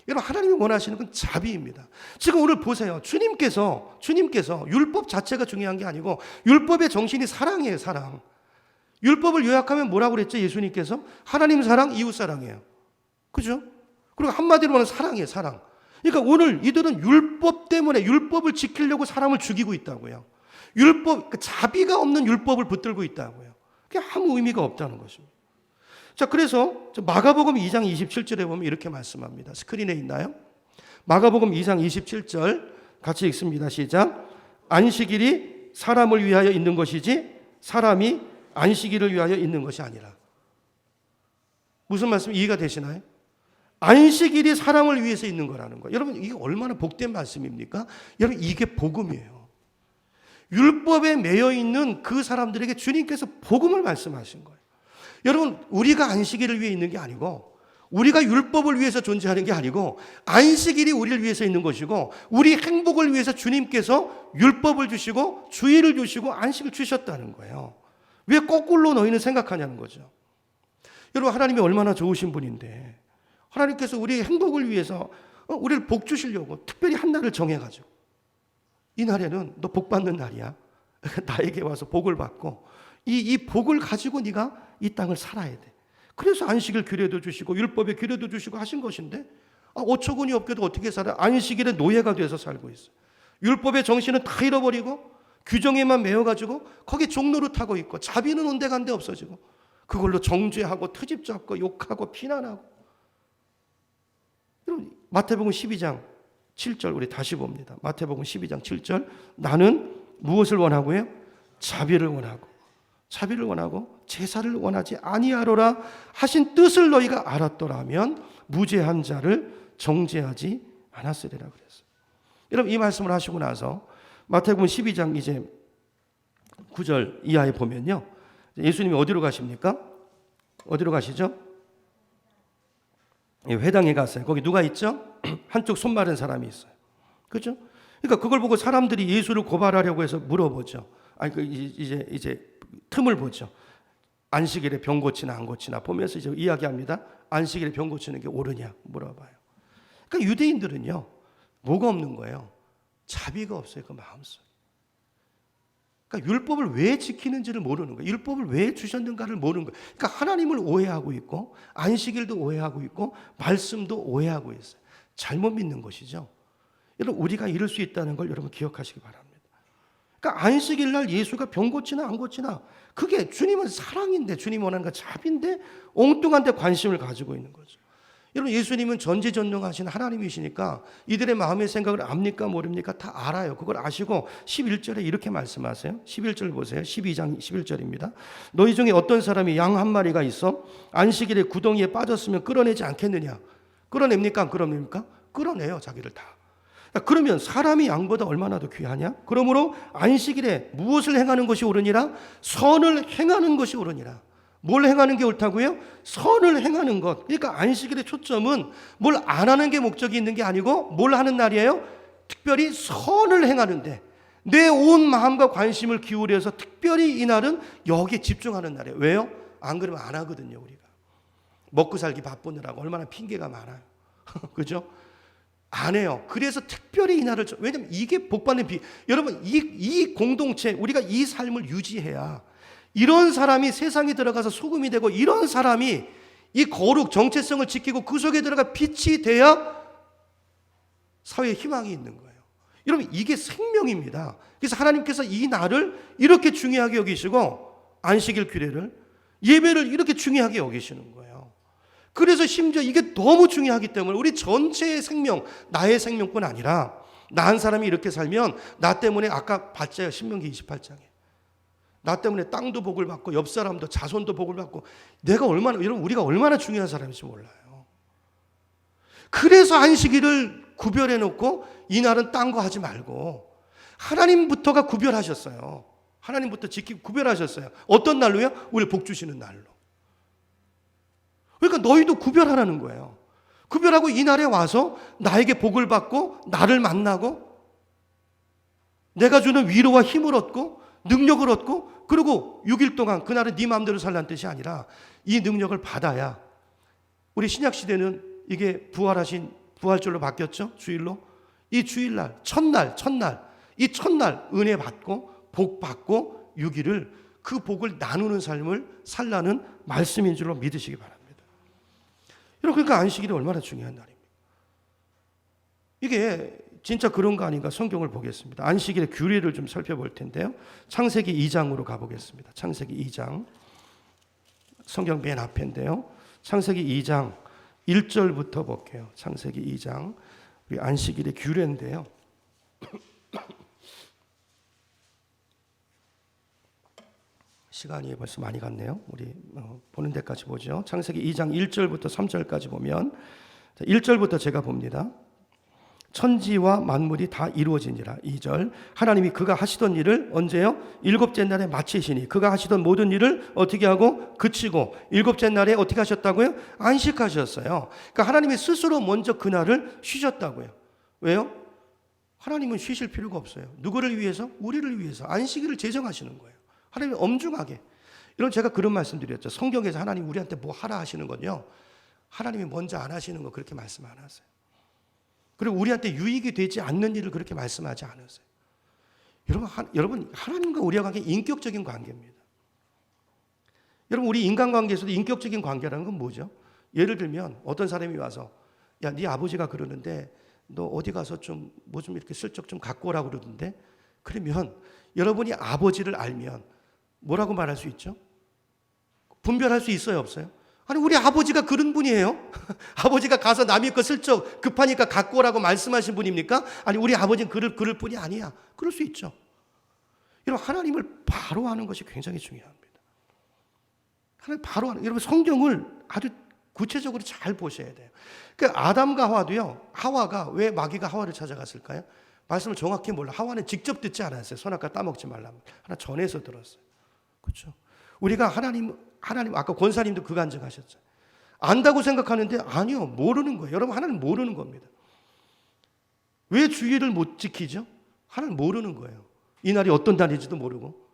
여러분, 하나님이 원하시는 건 자비입니다. 지금 오늘 보세요. 주님께서 율법 자체가 중요한 게 아니고 율법의 정신이 사랑이에요. 사랑. 율법을 요약하면 뭐라고 그랬죠? 예수님께서 하나님 사랑, 이웃 사랑이에요. 그죠? 그리고 한마디로 말하면 사랑이에요. 사랑. 그러니까 오늘 이들은 율법 때문에 율법을 지키려고 사람을 죽이고 있다고요. 자비가 없는 율법을 붙들고 있다고요. 그게 아무 의미가 없다는 것입니다. 자, 그래서 마가복음 2장 27절에 보면 이렇게 말씀합니다. 스크린에 있나요? 마가복음 2장 27절 같이 읽습니다. 시작. 안식일이 사람을 위하여 있는 것이지 사람이 안식일을 위하여 있는 것이 아니라. 무슨 말씀 이해가 되시나요? 안식일이 사람을 위해서 있는 거라는 거예요. 여러분, 이게 얼마나 복된 말씀입니까? 여러분, 이게 복음이에요. 율법에 매여 있는 그 사람들에게 주님께서 복음을 말씀하신 거예요. 여러분, 우리가 안식일을 위해 있는 게 아니고, 우리가 율법을 위해서 존재하는 게 아니고, 안식일이 우리를 위해서 있는 것이고, 우리 행복을 위해서 주님께서 율법을 주시고 주일을 주시고 안식을 주셨다는 거예요. 왜 거꾸로 너희는 생각하냐는 거죠. 여러분, 하나님이 얼마나 좋으신 분인데 하나님께서 우리의 행복을 위해서 우리를 복 주시려고 특별히 한 날을 정해가지고, 이 날에는 너 복 받는 날이야. 나에게 와서 복을 받고 이 복을 가지고 네가 이 땅을 살아야 돼. 그래서 안식일 규례도 주시고 율법의 규례도 주시고 하신 것인데, 어처구니 없게도 어떻게 살아? 안식일의 노예가 돼서 살고 있어요. 율법의 정신은 다 잃어버리고 규정에만 매여가지고 거기 종로를 타고 있고, 자비는 온데간데 없어지고 그걸로 정죄하고 트집 잡고 욕하고 비난하고. 여러분, 마태복음 12장 7절 우리 다시 봅니다. 마태복음 12장 7절. 나는 무엇을 원하고요? 자비를 원하고 제사를 원하지 아니하노라 하신 뜻을 너희가 알았더라면 무죄한 자를 정죄하지 않았으리라 그랬어요. 여러분, 이 말씀을 하시고 나서 마태복음 12장 이제 9절 이하에 보면요, 예수님이 어디로 가십니까? 어디로 가시죠? 회당에 갔어요. 거기 누가 있죠? 한쪽 손 마른 사람이 있어요. 그렇죠? 그러니까 그걸 보고 사람들이 예수를 고발하려고 해서 물어보죠. 아니 이제 틈을 보죠. 안식일에 병 고치나 안 고치나 보면서 이제 이야기합니다. 안식일에 병 고치는 게 옳으냐 물어봐요. 그러니까 유대인들은요, 뭐가 없는 거예요? 자비가 없어요, 그 마음속에. 그러니까 율법을 왜 지키는지를 모르는 거예요. 율법을 왜 주셨는가를 모르는 거예요. 그러니까 하나님을 오해하고 있고, 안식일도 오해하고 있고, 말씀도 오해하고 있어요. 잘못 믿는 것이죠. 여러분, 우리가 이럴 수 있다는 걸 여러분 기억하시기 바랍니다. 그러니까 안식일 날 예수가 병 고치나 안 고치나, 그게 주님은 사랑인데, 주님 원하는 건 자비인데 엉뚱한 데 관심을 가지고 있는 거죠. 여러분, 예수님은 전지전능하신 하나님이시니까 이들의 마음의 생각을 압니까 모릅니까? 다 알아요. 그걸 아시고 11절에 이렇게 말씀하세요. 11절 보세요. 12장 11절입니다. 너희 중에 어떤 사람이 양 한 마리가 있어 안식일에 구덩이에 빠졌으면 끌어내지 않겠느냐? 끌어냅니까? 안 끌어냅니까? 끌어내요, 자기를 다. 그러면 사람이 양보다 얼마나 더 귀하냐? 그러므로 안식일에 무엇을 행하는 것이 옳으니라? 선을 행하는 것이 옳으니라. 뭘 행하는 게 옳다고요? 선을 행하는 것. 그러니까 안식일의 초점은 뭘 안 하는 게 목적이 있는 게 아니고 뭘 하는 날이에요? 특별히 선을 행하는데 내 온 마음과 관심을 기울여서 특별히 이 날은 여기에 집중하는 날이에요. 왜요? 안 그러면 안 하거든요, 우리가. 먹고 살기 바쁘느라고 얼마나 핑계가 많아요. 그죠? 안 해요. 그래서 특별히 이 날을, 왜냐면 이게 복받는 여러분, 이 공동체, 우리가 이 삶을 유지해야 이런 사람이 세상에 들어가서 소금이 되고, 이런 사람이 이 거룩 정체성을 지키고 그 속에 들어가 빛이 돼야 사회에 희망이 있는 거예요. 여러분, 이게 생명입니다. 그래서 하나님께서 이 날을 이렇게 중요하게 여기시고, 안식일 규례를, 예배를 이렇게 중요하게 여기시는 거예요. 그래서 심지어 이게 너무 중요하기 때문에 우리 전체의 생명, 나의 생명뿐 아니라 나 한 사람이 이렇게 살면 나 때문에, 아까 봤잖아요, 신명기 28장에 나 때문에 땅도 복을 받고 옆 사람도 자손도 복을 받고, 내가 얼마나, 여러분, 우리가 얼마나 중요한 사람인지 몰라요. 그래서 안식일을 구별해 놓고 이날은 딴 거 하지 말고 하나님부터가 구별하셨어요. 하나님부터 지키고 구별하셨어요. 어떤 날로요? 우리 복 주시는 날로. 그러니까 너희도 구별하라는 거예요. 구별하고 이 날에 와서 나에게 복을 받고 나를 만나고 내가 주는 위로와 힘을 얻고 능력을 얻고, 그리고 6일 동안 그날은 네 마음대로 살라는 뜻이 아니라 이 능력을 받아야, 우리 신약시대는 이게 부활하신 부활절로 바뀌었죠. 주일로. 이 주일날 첫날 이 첫날 은혜 받고 복 받고 6일을, 그 복을 나누는 삶을 살라는 말씀인 줄로 믿으시기 바랍니다. 여러분, 그러니까 안식일이 얼마나 중요한 날입니다. 이게 진짜 그런가 아닌가 성경을 보겠습니다. 안식일의 규례를 좀 살펴볼 텐데요. 창세기 2장으로 가보겠습니다. 창세기 2장, 성경 맨 앞인데요. 창세기 2장 1절부터 볼게요. 창세기 2장, 우리 안식일의 규례인데요. 시간이 벌써 많이 갔네요. 우리 보는 데까지 보죠. 창세기 2장 1절부터 3절까지 보면, 1절부터 제가 봅니다. 천지와 만물이 다 이루어지니라. 2절, 하나님이 그가 하시던 일을 언제요? 일곱째 날에 마치시니, 그가 하시던 모든 일을 어떻게 하고 그치고 일곱째 날에 어떻게 하셨다고요? 안식하셨어요. 그러니까 하나님이 스스로 먼저 그날을 쉬셨다고요. 왜요? 하나님은 쉬실 필요가 없어요. 누구를 위해서? 우리를 위해서 안식일을 제정하시는 거예요. 하나님이 엄중하게. 여러분, 제가 그런 말씀 드렸죠. 성경에서 하나님 우리한테 뭐 하라 하시는 건요, 하나님이 먼저 안 하시는 거 그렇게 말씀 안 하세요. 그리고 우리한테 유익이 되지 않는 일을 그렇게 말씀하지 않으세요. 여러분, 하나님과 우리와 관계 인격적인 관계입니다. 여러분, 우리 인간관계에서도 인격적인 관계라는 건 뭐죠? 예를 들면 어떤 사람이 와서, 야, 네 아버지가 그러는데 너 어디 가서 좀 뭐 좀 이렇게 슬쩍 좀 갖고 오라고 그러던데, 그러면 여러분이 아버지를 알면 뭐라고 말할 수 있죠? 분별할 수 있어요, 없어요? 아니, 우리 아버지가 그런 분이에요? 아버지가 가서 남의 거 슬쩍 급하니까 갖고 오라고 말씀하신 분입니까? 아니, 우리 아버지는 그럴 분이 아니야. 그럴 수 있죠. 여러분, 하나님을 바로 아는 것이 굉장히 중요합니다. 하나님 바로 아는, 여러분, 성경을 아주 구체적으로 잘 보셔야 돼요. 그러니까 아담과 하와도요, 하와가 왜 마귀가 하와를 찾아갔을까요? 말씀을 정확히 몰라. 하와는 직접 듣지 않았어요. 선악과 따먹지 말라면. 하나 전해서 들었어요. 그렇죠? 우리가 하나님 하나님, 아까 권사님도 그 간증하셨죠. 안다고 생각하는데 아니요, 모르는 거예요. 여러분, 하나님 모르는 겁니다. 왜 주일을 못 지키죠? 하나님 모르는 거예요. 이 날이 어떤 날인지도 모르고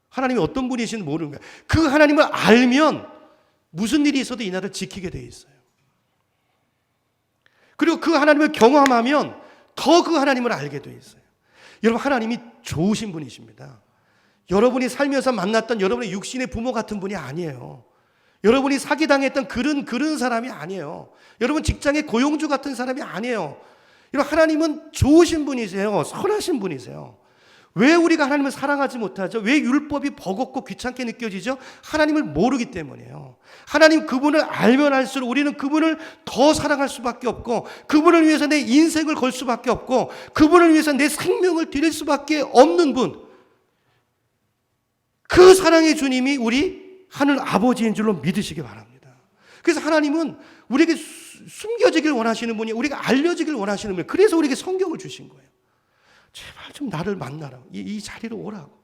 하나님이 어떤 분이신지 모르는 거예요. 그 하나님을 알면 무슨 일이 있어도 이 날을 지키게 돼 있어요. 그리고 그 하나님을 경험하면 더 그 하나님을 알게 돼 있어요. 여러분, 하나님이 좋으신 분이십니다. 여러분이 살면서 만났던 여러분의 육신의 부모 같은 분이 아니에요. 여러분이 사기당했던 그런 사람이 아니에요. 여러분 직장의 고용주 같은 사람이 아니에요. 여러분, 하나님은 좋으신 분이세요. 선하신 분이세요. 왜 우리가 하나님을 사랑하지 못하죠? 왜 율법이 버겁고 귀찮게 느껴지죠? 하나님을 모르기 때문이에요. 하나님 그분을 알면 알수록 우리는 그분을 더 사랑할 수밖에 없고, 그분을 위해서 내 인생을 걸 수밖에 없고, 그분을 위해서 내 생명을 드릴 수밖에 없는 분, 그 사랑의 주님이 우리 하늘 아버지인 줄로 믿으시기 바랍니다. 그래서 하나님은 우리에게 숨겨지길 원하시는 분이, 우리가 알려지길 원하시는 분이, 그래서 우리에게 성경을 주신 거예요. 제발 좀 나를 만나라. 이 자리로 오라고.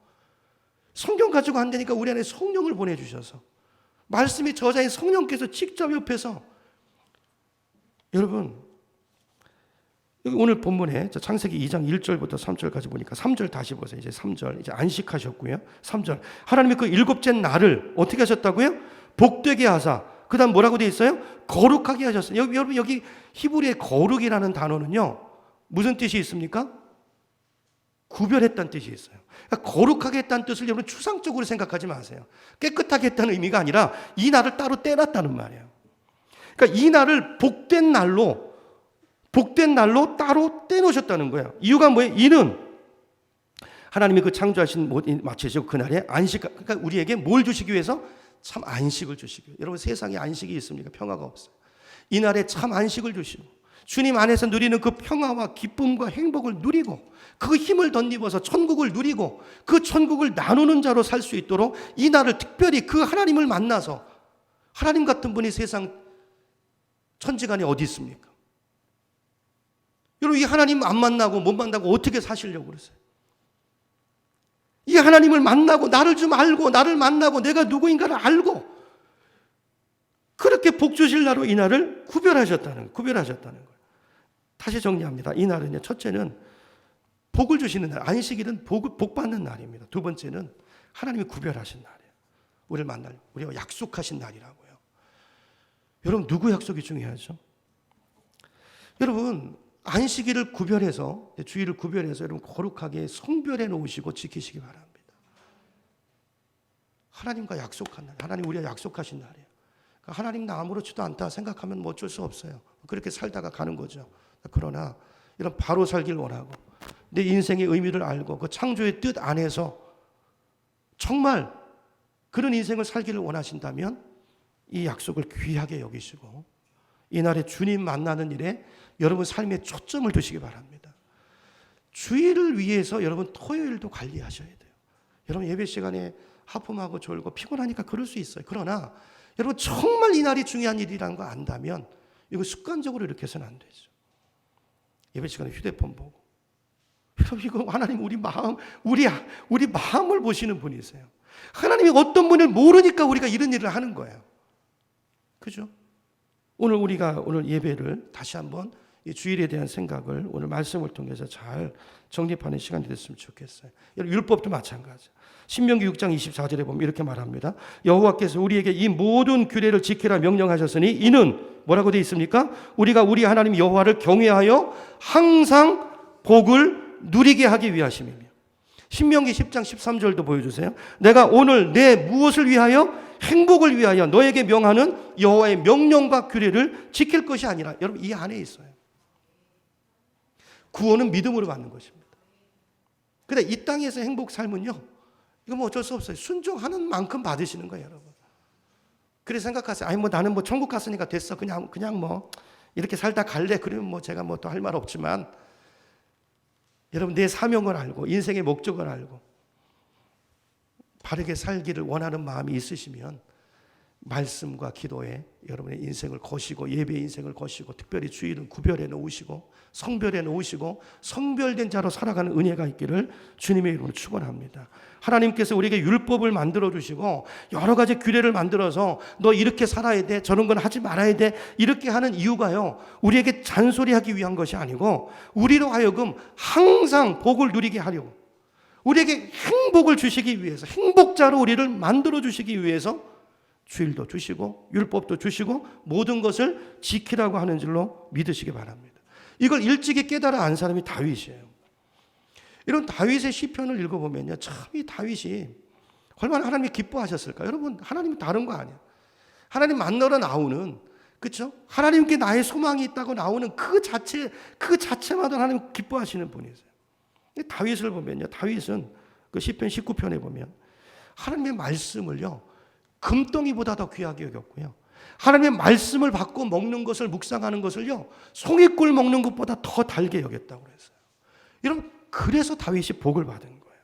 성경 가지고 안 되니까 우리 안에 성령을 보내주셔서, 말씀의 저자인 성령께서 직접 옆에서, 여러분 여기 오늘 본문에 창세기 2장 1절부터 3절까지 보니까 3절 다시 보세요. 이제 3절, 이제 안식하셨고요. 3절, 하나님이 그 일곱째 날을 어떻게 하셨다고요? 복되게 하사, 그 다음 뭐라고 되어 있어요? 거룩하게 하셨어요. 여러분, 여기 히브리의 거룩이라는 단어는요, 무슨 뜻이 있습니까? 구별했다는 뜻이 있어요. 그러니까 거룩하게 했다는 뜻을 여러분 추상적으로 생각하지 마세요. 깨끗하게 했다는 의미가 아니라 이 날을 따로 떼놨다는 말이에요. 그러니까 이 날을 복된 날로 따로 떼놓으셨다는 거예요. 이유가 뭐예요? 이는 하나님이 그 창조하신 마치시고 그날에 안식, 그러니까 우리에게 뭘 주시기 위해서? 참 안식을 주시기 위해서. 여러분, 세상에 안식이 있습니까? 평화가 없어요. 이 날에 참 안식을 주시고 주님 안에서 누리는 그 평화와 기쁨과 행복을 누리고 그 힘을 덧입어서 천국을 누리고 그 천국을 나누는 자로 살 수 있도록 이 날을 특별히 그 하나님을 만나서, 하나님 같은 분이 세상 천지간에 어디 있습니까? 여러분, 이 하나님 안 만나고 못 만나고 어떻게 사시려고 그러세요? 이 하나님을 만나고 나를 좀 알고 나를 만나고 내가 누구인가를 알고 그렇게 복 주실 날로 이 날을 구별하셨다는 거예요. 다시 정리합니다. 이 날은요, 첫째는 복을 주시는 날, 안식일은 복 받는 날입니다. 두 번째는 하나님이 구별하신 날이에요. 우리를 만날, 우리와 약속하신 날이라고요. 여러분, 누구 약속이 중요하죠? 여러분, 안식일을 구별해서, 주일을 구별해서 여러분 거룩하게 성별해 놓으시고 지키시기 바랍니다. 하나님과 약속한 날, 하나님 우리와 약속하신 날이에요. 그러니까 하나님 나 아무렇지도 않다 생각하면 뭐 어쩔 수 없어요. 그렇게 살다가 가는 거죠. 그러나 이런 바로 살길 원하고 내 인생의 의미를 알고 그 창조의 뜻 안에서 정말 그런 인생을 살기를 원하신다면 이 약속을 귀하게 여기시고 이 날에 주님 만나는 일에 여러분 삶에 초점을 두시기 바랍니다. 주일을 위해서 여러분 토요일도 관리하셔야 돼요. 여러분 예배 시간에 하품하고 졸고 피곤하니까 그럴 수 있어요. 그러나 여러분 정말 이 날이 중요한 일이라는 거 안다면 이거 습관적으로 이렇게 해서는 안 되죠. 예배 시간에 휴대폰 보고. 여러분 이거 하나님 우리 마음을 보시는 분이세요. 하나님이 어떤 분을 모르니까 우리가 이런 일을 하는 거예요. 그죠? 오늘 예배를 다시 한번 이 주일에 대한 생각을 오늘 말씀을 통해서 잘 정립하는 시간이 됐으면 좋겠어요. 율법도 마찬가지. 신명기 6장 24절에 보면 이렇게 말합니다. 여호와께서 우리에게 이 모든 규례를 지키라 명령하셨으니 이는 뭐라고 되어 있습니까? 우리가 우리 하나님 여호와를 경외하여 항상 복을 누리게 하기 위하심이며. 신명기 10장 13절도 보여주세요. 내가 오늘 내 무엇을 위하여? 행복을 위하여 너에게 명하는 여호와의 명령과 규례를 지킬 것이 아니라. 여러분 이 안에 있어요. 구원은 믿음으로 받는 것입니다. 근데 이 땅에서 행복 삶은요, 이거 뭐 어쩔 수 없어요. 순종하는 만큼 받으시는 거예요, 여러분. 그래서 생각하세요. 아니 뭐 나는 뭐 천국 갔으니까 됐어. 그냥 뭐 이렇게 살다 갈래. 그러면 뭐 제가 뭐 또 할 말 없지만 여러분 내 사명을 알고 인생의 목적을 알고 바르게 살기를 원하는 마음이 있으시면 말씀과 기도에 여러분의 인생을 거시고 예배 인생을 거시고 특별히 주일은 구별해 놓으시고 성별해 놓으시고 성별된 자로 살아가는 은혜가 있기를 주님의 이름으로 축원합니다. 하나님께서 우리에게 율법을 만들어 주시고 여러 가지 규례를 만들어서 너 이렇게 살아야 돼, 저런 건 하지 말아야 돼, 이렇게 하는 이유가요, 우리에게 잔소리하기 위한 것이 아니고 우리로 하여금 항상 복을 누리게 하려고, 우리에게 행복을 주시기 위해서, 행복자로 우리를 만들어 주시기 위해서 주일도 주시고 율법도 주시고 모든 것을 지키라고 하는 줄로 믿으시기 바랍니다. 이걸 일찍이 깨달아 안 사람이 다윗이에요. 이런 다윗의 시편을 읽어보면요, 참 이 다윗이 얼마나 하나님이 기뻐하셨을까. 여러분, 하나님은 다른 거 아니야. 하나님 만나러 나오는, 그렇죠? 하나님께 나의 소망이 있다고 나오는 그 자체마다 하나님 기뻐하시는 분이세요. 다윗을 보면요, 다윗은 그 시편 19편에 보면 하나님의 말씀을요 금덩이보다 더 귀하게 여겼고요, 하나님의 말씀을 받고 먹는 것을, 묵상하는 것을요 송이꿀 먹는 것보다 더 달게 여겼다고 그랬어요. 여러분, 그래서 다윗이 복을 받은 거예요.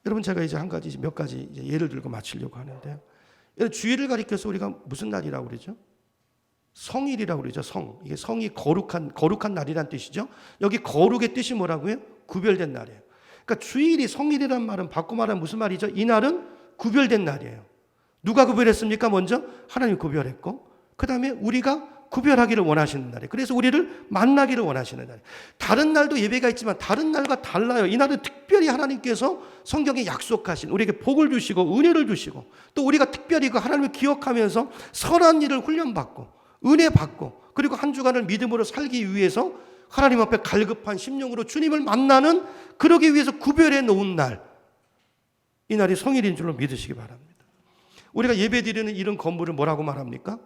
여러분, 제가 이제 한 가지, 몇 가지 이제 예를 들고 마치려고 하는데요. 주일을 가리켜서 우리가 무슨 날이라고 그러죠? 성일이라고 그러죠. 성. 이게 성이 거룩한 날이란 뜻이죠. 여기 거룩의 뜻이 뭐라고요? 구별된 날이에요. 그러니까 주일이 성일이란 말은 바꿔 말하면 무슨 말이죠? 이 날은 구별된 날이에요. 누가 구별했습니까? 먼저 하나님이 구별했고, 그 다음에 우리가 구별하기를 원하시는 날이에요. 그래서 우리를 만나기를 원하시는 날이에요. 다른 날도 예배가 있지만 다른 날과 달라요. 이 날은 특별히 하나님께서 성경에 약속하신, 우리에게 복을 주시고 은혜를 주시고, 또 우리가 특별히 그 하나님을 기억하면서 선한 일을 훈련받고 은혜 받고, 그리고 한 주간을 믿음으로 살기 위해서 하나님 앞에 갈급한 심령으로 주님을 만나는, 그러기 위해서 구별해 놓은 날, 이 날이 성일인 줄로 믿으시기 바랍니다. 우리가 예배드리는 이런 건물을 뭐라고 말합니까?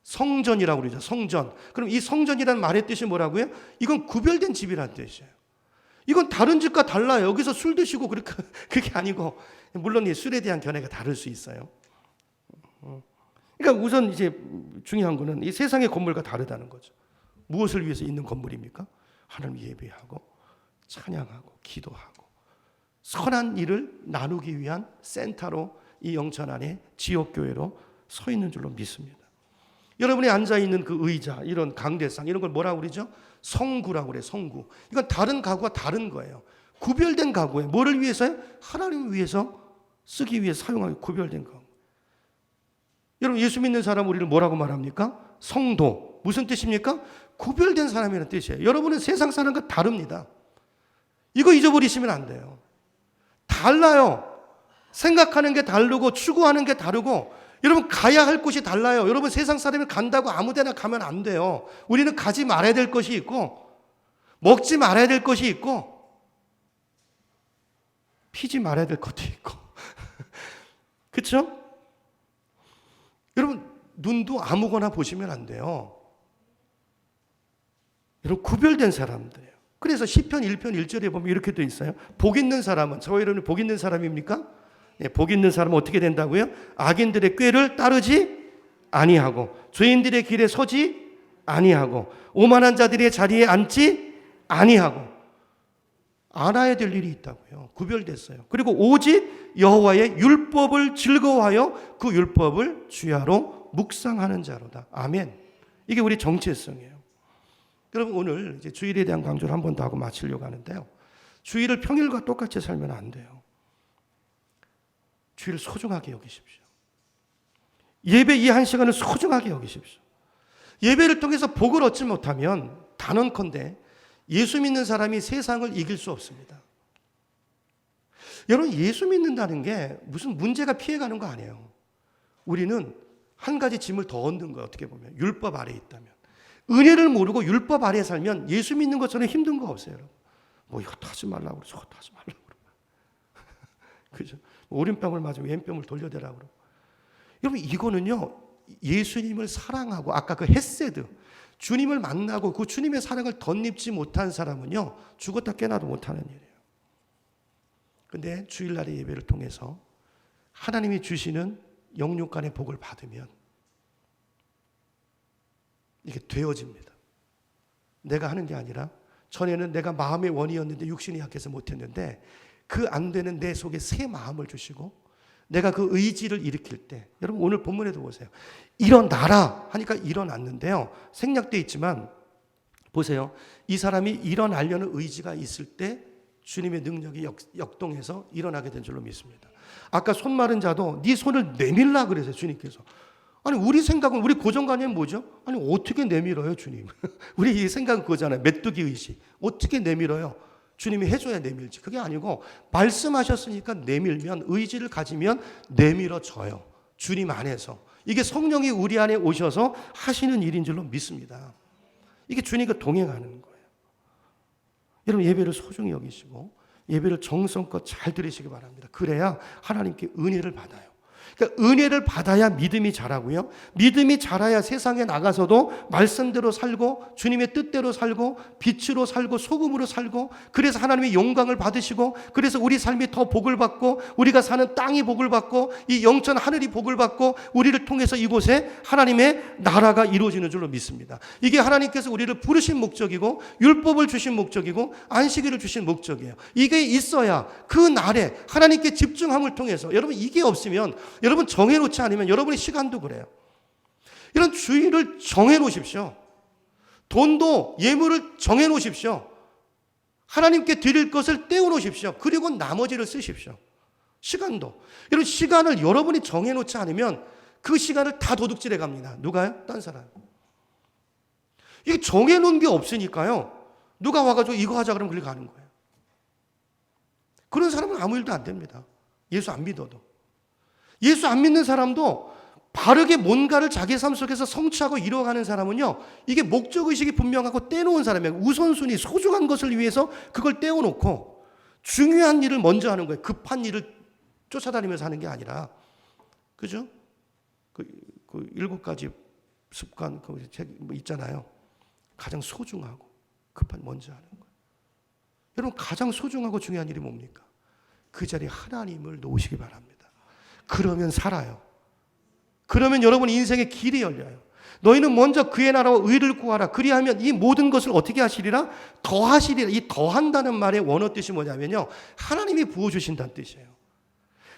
성전이라고 그러죠. 성전. 그럼 이 성전이라는 말의 뜻이 뭐라고요? 이건 구별된 집이라는 뜻이에요. 이건 다른 집과 달라요. 여기서 술 드시고 그게 아니고, 물론 이 술에 대한 견해가 다를 수 있어요. 그러니까 우선 이제 중요한 거는 이 세상의 건물과 다르다는 거죠. 무엇을 위해서 있는 건물입니까? 하나님 예배하고 찬양하고 기도하고 선한 일을 나누기 위한 센터로 이 영천 안에 지역교회로 서 있는 줄로 믿습니다. 여러분이 앉아있는 그 의자, 이런 강대상, 이런 걸 뭐라고 그러죠? 성구라고 그래요. 성구. 이건 다른 가구와 다른 거예요. 구별된 가구예요. 뭐를 위해서요? 하나님을 위해서 쓰기 위해 사용하기 구별된 가구. 여러분, 예수 믿는 사람 우리를 뭐라고 말합니까? 성도. 무슨 뜻입니까? 구별된 사람이라는 뜻이에요. 여러분은 세상 사람과 다릅니다. 이거 잊어버리시면 안 돼요. 달라요. 생각하는 게 다르고 추구하는 게 다르고, 여러분 가야 할 곳이 달라요. 여러분 세상 사람이 간다고 아무 데나 가면 안 돼요. 우리는 가지 말아야 될 것이 있고, 먹지 말아야 될 것이 있고, 피지 말아야 될 것도 있고. 그렇죠? 여러분 눈도 아무거나 보시면 안 돼요. 여러분 구별된 사람들이에요. 그래서 시편 1편 1절에 보면 이렇게 돼 있어요. 복 있는 사람은, 저 여러분이 복 있는 사람입니까? 네, 복 있는 사람은 어떻게 된다고요? 악인들의 꾀를 따르지 아니하고 죄인들의 길에 서지 아니하고 오만한 자들의 자리에 앉지 아니하고. 알아야 될 일이 있다고요. 구별됐어요. 그리고 오직 여호와의 율법을 즐거워하여 그 율법을 주야로 묵상하는 자로다. 아멘. 이게 우리 정체성이에요. 여러분 오늘 이제 주일에 대한 강조를 한 번 더 하고 마치려고 하는데요. 주일을 평일과 똑같이 살면 안 돼요. 주일을 소중하게 여기십시오. 예배 이 한 시간을 소중하게 여기십시오. 예배를 통해서 복을 얻지 못하면 단언컨대 예수 믿는 사람이 세상을 이길 수 없습니다. 여러분 예수 믿는다는 게 무슨 문제가 피해가는 거 아니에요. 우리는 한 가지 짐을 더 얻는 거예요. 어떻게 보면 율법 아래에 있다면. 은혜를 모르고 율법 아래에 살면 예수 믿는 것처럼 힘든 거 없어요. 여러분. 뭐 이것도 하지 말라고 그러고 저것도 하지 말라고 그러고. 그죠? 오른뺨을 맞으면 왼뺨을 돌려대라고 그러고. 여러분 이거는요 예수님을 사랑하고 아까 그 헤세드, 주님을 만나고 그 주님의 사랑을 덧입지 못한 사람은요 죽었다 깨나도 못하는 일이에요. 그런데 주일날의 예배를 통해서 하나님이 주시는 영육간의 복을 받으면 이게 되어집니다. 내가 하는 게 아니라, 전에는 내가 마음의 원이었는데 육신이 약해서 못했는데 그 안 되는 내 속에 새 마음을 주시고 내가 그 의지를 일으킬 때, 여러분 오늘 본문에도 보세요. 일어나라 하니까 일어났는데요. 생략되어 있지만 보세요. 이 사람이 일어나려는 의지가 있을 때 주님의 능력이 역동해서 일어나게 된 줄로 믿습니다. 아까 손 마른 자도 네 손을 내밀라 그래서 주님께서. 아니 우리 생각은, 우리 고정관념은 뭐죠? 아니 어떻게 내밀어요 주님? 우리 생각은 그거잖아요. 메뚜기 의식. 어떻게 내밀어요? 주님이 해줘야 내밀지. 그게 아니고 말씀하셨으니까 내밀면, 의지를 가지면 내밀어져요. 주님 안에서. 이게 성령이 우리 안에 오셔서 하시는 일인 줄로 믿습니다. 이게 주님과 동행하는 거예요. 여러분 예배를 소중히 여기시고 예배를 정성껏 잘 들으시기 바랍니다. 그래야 하나님께 은혜를 받아요. 그러니까 은혜를 받아야 믿음이 자라고요. 믿음이 자라야 세상에 나가서도 말씀대로 살고 주님의 뜻대로 살고 빛으로 살고 소금으로 살고, 그래서 하나님의 영광을 받으시고, 그래서 우리 삶이 더 복을 받고 우리가 사는 땅이 복을 받고 이 영전 하늘이 복을 받고 우리를 통해서 이곳에 하나님의 나라가 이루어지는 줄로 믿습니다. 이게 하나님께서 우리를 부르신 목적이고 율법을 주신 목적이고 안식일을 주신 목적이에요. 이게 있어야 그 날에 하나님께 집중함을 통해서, 여러분 이게 없으면, 여러분 정해놓지 않으면 여러분의 시간도 그래요. 이런 주의를 정해놓으십시오. 돈도 예물을 정해놓으십시오. 하나님께 드릴 것을 떼어놓으십시오. 그리고 나머지를 쓰십시오. 시간도. 여러분 시간을 여러분이 정해놓지 않으면 그 시간을 다 도둑질해 갑니다. 누가요? 딴 사람. 이게 정해놓은 게 없으니까요. 누가 와가지고 이거 하자 그러면 그렇게 가는 거예요. 그런 사람은 아무 일도 안 됩니다. 예수 안 믿어도. 예수 안 믿는 사람도 바르게 뭔가를 자기 삶 속에서 성취하고 이루어가는 사람은요, 이게 목적의식이 분명하고 떼놓은 사람이에요. 우선순위, 소중한 것을 위해서 그걸 떼어놓고 중요한 일을 먼저 하는 거예요. 급한 일을 쫓아다니면서 하는 게 아니라. 그죠? 그 7가지 습관, 그 책 있잖아요. 가장 소중하고 급한 먼저 하는 거예요. 여러분 가장 소중하고 중요한 일이 뭡니까? 그 자리에 하나님을 놓으시기 바랍니다. 그러면 살아요. 그러면 여러분 인생의 길이 열려요. 너희는 먼저 그의 나라와 의를 구하라. 그리하면 이 모든 것을 어떻게 하시리라? 더하시리라. 이 더한다는 말의 원어 뜻이 뭐냐면요, 하나님이 부어주신다는 뜻이에요.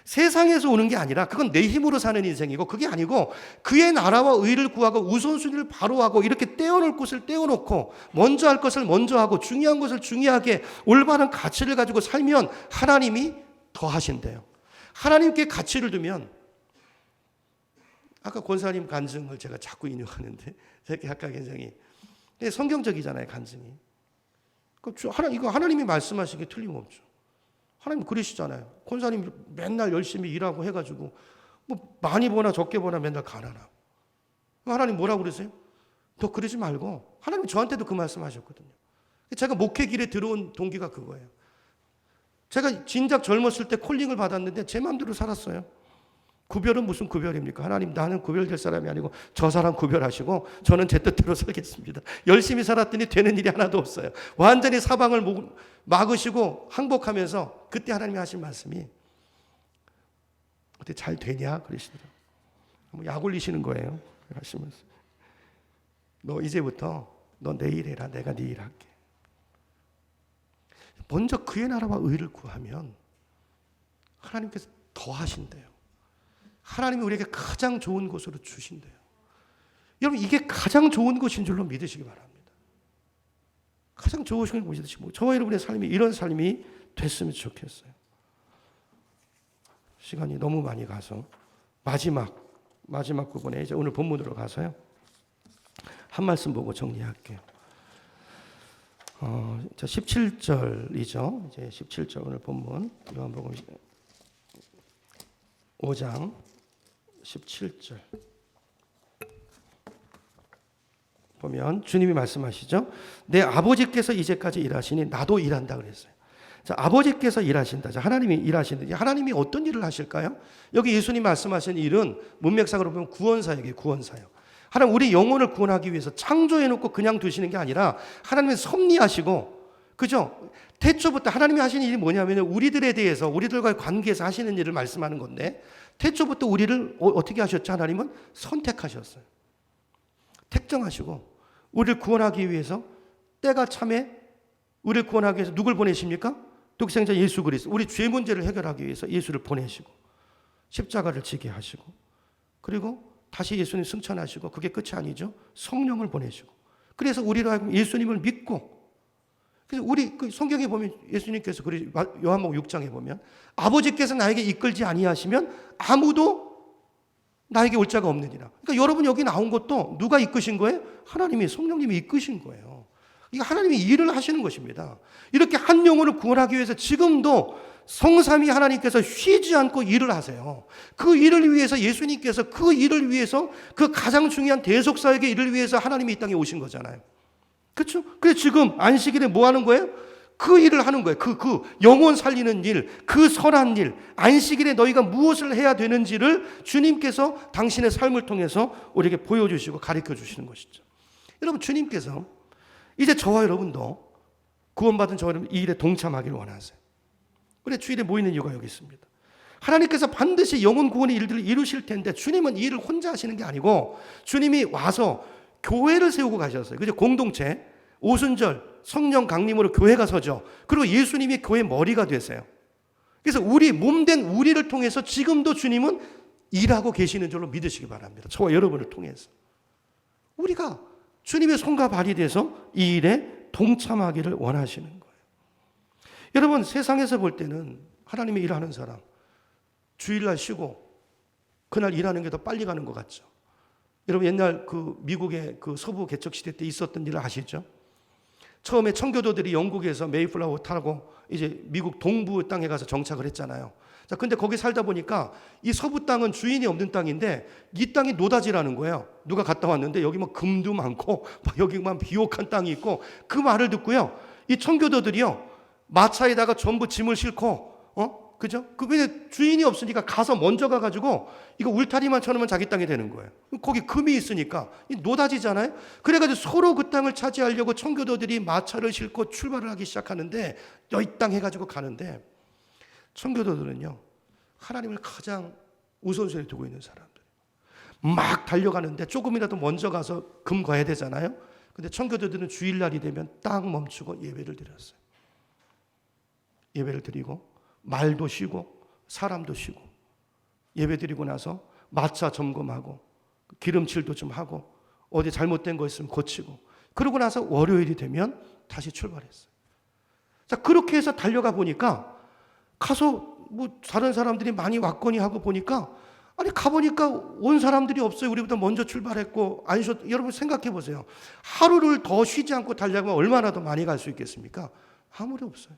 세상에서 오는 게 아니라 그건 내 힘으로 사는 인생이고, 그게 아니고 그의 나라와 의를 구하고 우선순위를 바로 하고 이렇게 떼어놓을 것을 떼어놓고 먼저 할 것을 먼저 하고 중요한 것을 중요하게 올바른 가치를 가지고 살면 하나님이 더하신대요. 하나님께 가치를 두면, 아까 권사님 간증을 제가 자꾸 인용하는데 제가 아까 굉장히 성경적이잖아요. 간증이. 이거 하나님이 말씀하신 게 틀림없죠. 하나님 그러시잖아요. 권사님 맨날 열심히 일하고 해가지고 뭐 많이 보나 적게 보나 맨날 가난하고. 하나님 뭐라고 그러세요? 너 그러지 말고. 하나님 저한테도 그 말씀하셨거든요. 제가 목회 길에 들어온 동기가 그거예요. 제가 진작 젊었을 때 콜링을 받았는데 제 마음대로 살았어요. 구별은 무슨 구별입니까? 하나님 나는 구별될 사람이 아니고 저 사람 구별하시고 저는 제 뜻대로 살겠습니다. 열심히 살았더니 되는 일이 하나도 없어요. 완전히 사방을 막으시고 항복하면서 그때 하나님이 하신 말씀이 어떻게 잘 되냐 그러시더라고요. 약 올리시는 거예요. 하시면서 너 이제부터 너 내일 해라. 내가 네 일 할게. 먼저 그의 나라와 의를 구하면 하나님께서 더 하신대요. 하나님이 우리에게 가장 좋은 것으로 주신대요. 여러분 이게 가장 좋은 것인 줄로 믿으시기 바랍니다. 가장 좋은 것을 믿으시고 저와 여러분의 삶이 이런 삶이 됐으면 좋겠어요. 시간이 너무 많이 가서 마지막 부분에 이제 오늘 본문으로 가서요. 한 말씀 보고 정리할게요. 자 17절이죠. 이제 17절 오늘 본문 요한복음 5장 17절 보면 주님이 말씀하시죠. 내 아버지께서 이제까지 일하시니 나도 일한다 그랬어요. 자, 아버지께서 일하신다. 자, 하나님이 일하시는데 하나님이 어떤 일을 하실까요? 여기 예수님 말씀하신 일은 문맥상으로 보면 구원사역이에요. 구원사역. 하나님 우리 영혼을 구원하기 위해서 창조해놓고 그냥 두시는 게 아니라 하나님은 섭리하시고, 그죠? 태초부터 하나님이 하시는 일이 뭐냐면 우리들에 대해서 우리들과의 관계에서 하시는 일을 말씀하는 건데, 태초부터 우리를 어떻게 하셨죠? 하나님은 선택하셨어요. 택정하시고 우리를 구원하기 위해서 때가 참에 우리를 구원하기 위해서 누굴 보내십니까? 독생자 예수 그리스도. 우리 죄 문제를 해결하기 위해서 예수를 보내시고, 십자가를 지게 하시고, 그리고 다시 예수님 승천하시고, 그게 끝이 아니죠. 성령을 보내시고, 그래서 우리로 하여금 예수님을 믿고, 그래서 우리 그 성경에 보면 예수님께서 요한복음 6장에 보면 아버지께서 나에게 이끌지 아니하시면 아무도 나에게 올 자가 없느니라. 그러니까 여러분 여기 나온 것도 누가 이끄신 거예요? 하나님이, 성령님이 이끄신 거예요. 이거 하나님이 일을 하시는 것입니다. 이렇게 한 영혼을 구원하기 위해서 지금도 성삼위 하나님께서 쉬지 않고 일을 하세요. 그 일을 위해서 예수님께서 그 일을 위해서 그 가장 중요한 대속사역의 일을 위해서 하나님이 이 땅에 오신 거잖아요. 그렇죠? 그래서 지금 안식일에 뭐 하는 거예요? 그 일을 하는 거예요. 그 영혼 살리는 일, 그 선한 일, 안식일에 너희가 무엇을 해야 되는지를 주님께서 당신의 삶을 통해서 우리에게 보여주시고 가르쳐 주시는 것이죠. 여러분, 주님께서 이제 저와 여러분도 구원받은 저와 여러분 이 일에 동참하기를 원하세요. 그래 주일에 모이는 이유가 여기 있습니다. 하나님께서 반드시 영혼 구원의 일들을 이루실 텐데 주님은 이 일을 혼자 하시는 게 아니고 주님이 와서 교회를 세우고 가셨어요. 그죠? 공동체, 오순절, 성령 강림으로 교회가 서죠. 그리고 예수님이 교회 머리가 되세요. 그래서 우리 몸된 우리를 통해서 지금도 주님은 일하고 계시는 줄로 믿으시기 바랍니다. 저와 여러분을 통해서 우리가 주님의 손과 발이 돼서 이 일에 동참하기를 원하시는 거예요. 여러분, 세상에서 볼 때는 하나님의 일하는 사람 주일날 쉬고 그날 일하는 게 더 빨리 가는 것 같죠. 여러분, 옛날 그 미국의 그 서부 개척 시대 때 있었던 일을 아시죠? 처음에 청교도들이 영국에서 메이플라워 타고 이제 미국 동부 땅에 가서 정착을 했잖아요. 자, 근데 거기 살다 보니까 이 서부 땅은 주인이 없는 땅인데 이 땅이 노다지라는 거예요. 누가 갔다 왔는데 여기 뭐 금도 많고 여기만 비옥한 땅이 있고, 그 말을 듣고요, 이 청교도들이요 마차에다가 전부 짐을 싣고 그죠? 왜 주인이 없으니까 가서 먼저 가가지고 이거 울타리만 쳐놓으면 자기 땅이 되는 거예요. 거기 금이 있으니까 노다지잖아요. 그래가지고 서로 그 땅을 차지하려고 청교도들이 마차를 싣고 출발을 하기 시작하는데 여기 땅 해가지고 가는데, 청교도들은요 하나님을 가장 우선순위에 두고 있는 사람들, 막 달려가는데 조금이라도 먼저 가서 금 거야 되잖아요. 근데 청교도들은 주일날이 되면 딱 멈추고 예배를 드렸어요. 예배를 드리고 말도 쉬고 사람도 쉬고 예배 드리고 나서 마차 점검하고 기름칠도 좀 하고 어디 잘못된 거 있으면 고치고, 그러고 나서 월요일이 되면 다시 출발했어요. 자, 그렇게 해서 달려가 보니까 가서 뭐 다른 사람들이 많이 왔거니 하고 보니까, 아니 가보니까 온 사람들이 없어요. 우리보다 먼저 출발했고 안 쉬었. 여러분 생각해 보세요. 하루를 더 쉬지 않고 달려가면 얼마나 더 많이 갈 수 있겠습니까? 아무리 없어요.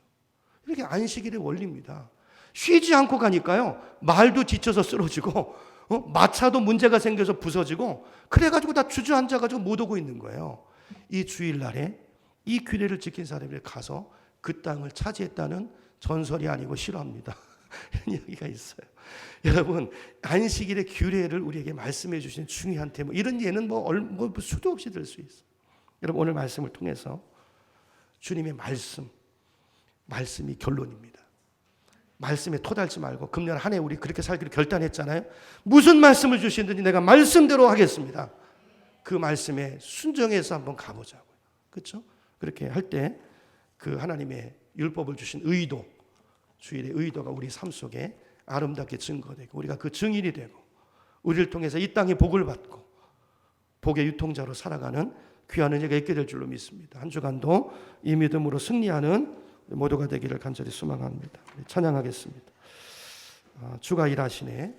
이렇게 안식일의 원리입니다. 쉬지 않고 가니까요 말도 지쳐서 쓰러지고 마차도 문제가 생겨서 부서지고, 그래가지고 다 주저앉아가지고 못 오고 있는 거예요. 이 주일날에 이 규례를 지킨 사람이 가서 그 땅을 차지했다는 전설이 아니고 실화입니다. 이런 이야기가 있어요. 여러분, 안식일의 규례를 우리에게 말씀해 주시는 중요한 테마, 이런 예는 뭐 수도 없이 들 수 있어요. 여러분, 오늘 말씀을 통해서 주님의 말씀이 결론입니다. 말씀에 토달지 말고, 금년 한 해 우리 그렇게 살기로 결단했잖아요. 무슨 말씀을 주시든지 내가 말씀대로 하겠습니다. 그 말씀에 순종해서 한번 가보자고요. 그렇죠? 그렇게 할 때 그 하나님의 율법을 주신 의도, 주일의 의도가 우리 삶 속에 아름답게 증거되고 우리가 그 증인이 되고 우리를 통해서 이 땅에 복을 받고 복의 유통자로 살아가는 귀한 은혜가 있게 될 줄로 믿습니다. 한 주간도 이 믿음으로 승리하는 모두가 되기를 간절히 소망합니다. 찬양하겠습니다. 주가 일하시네.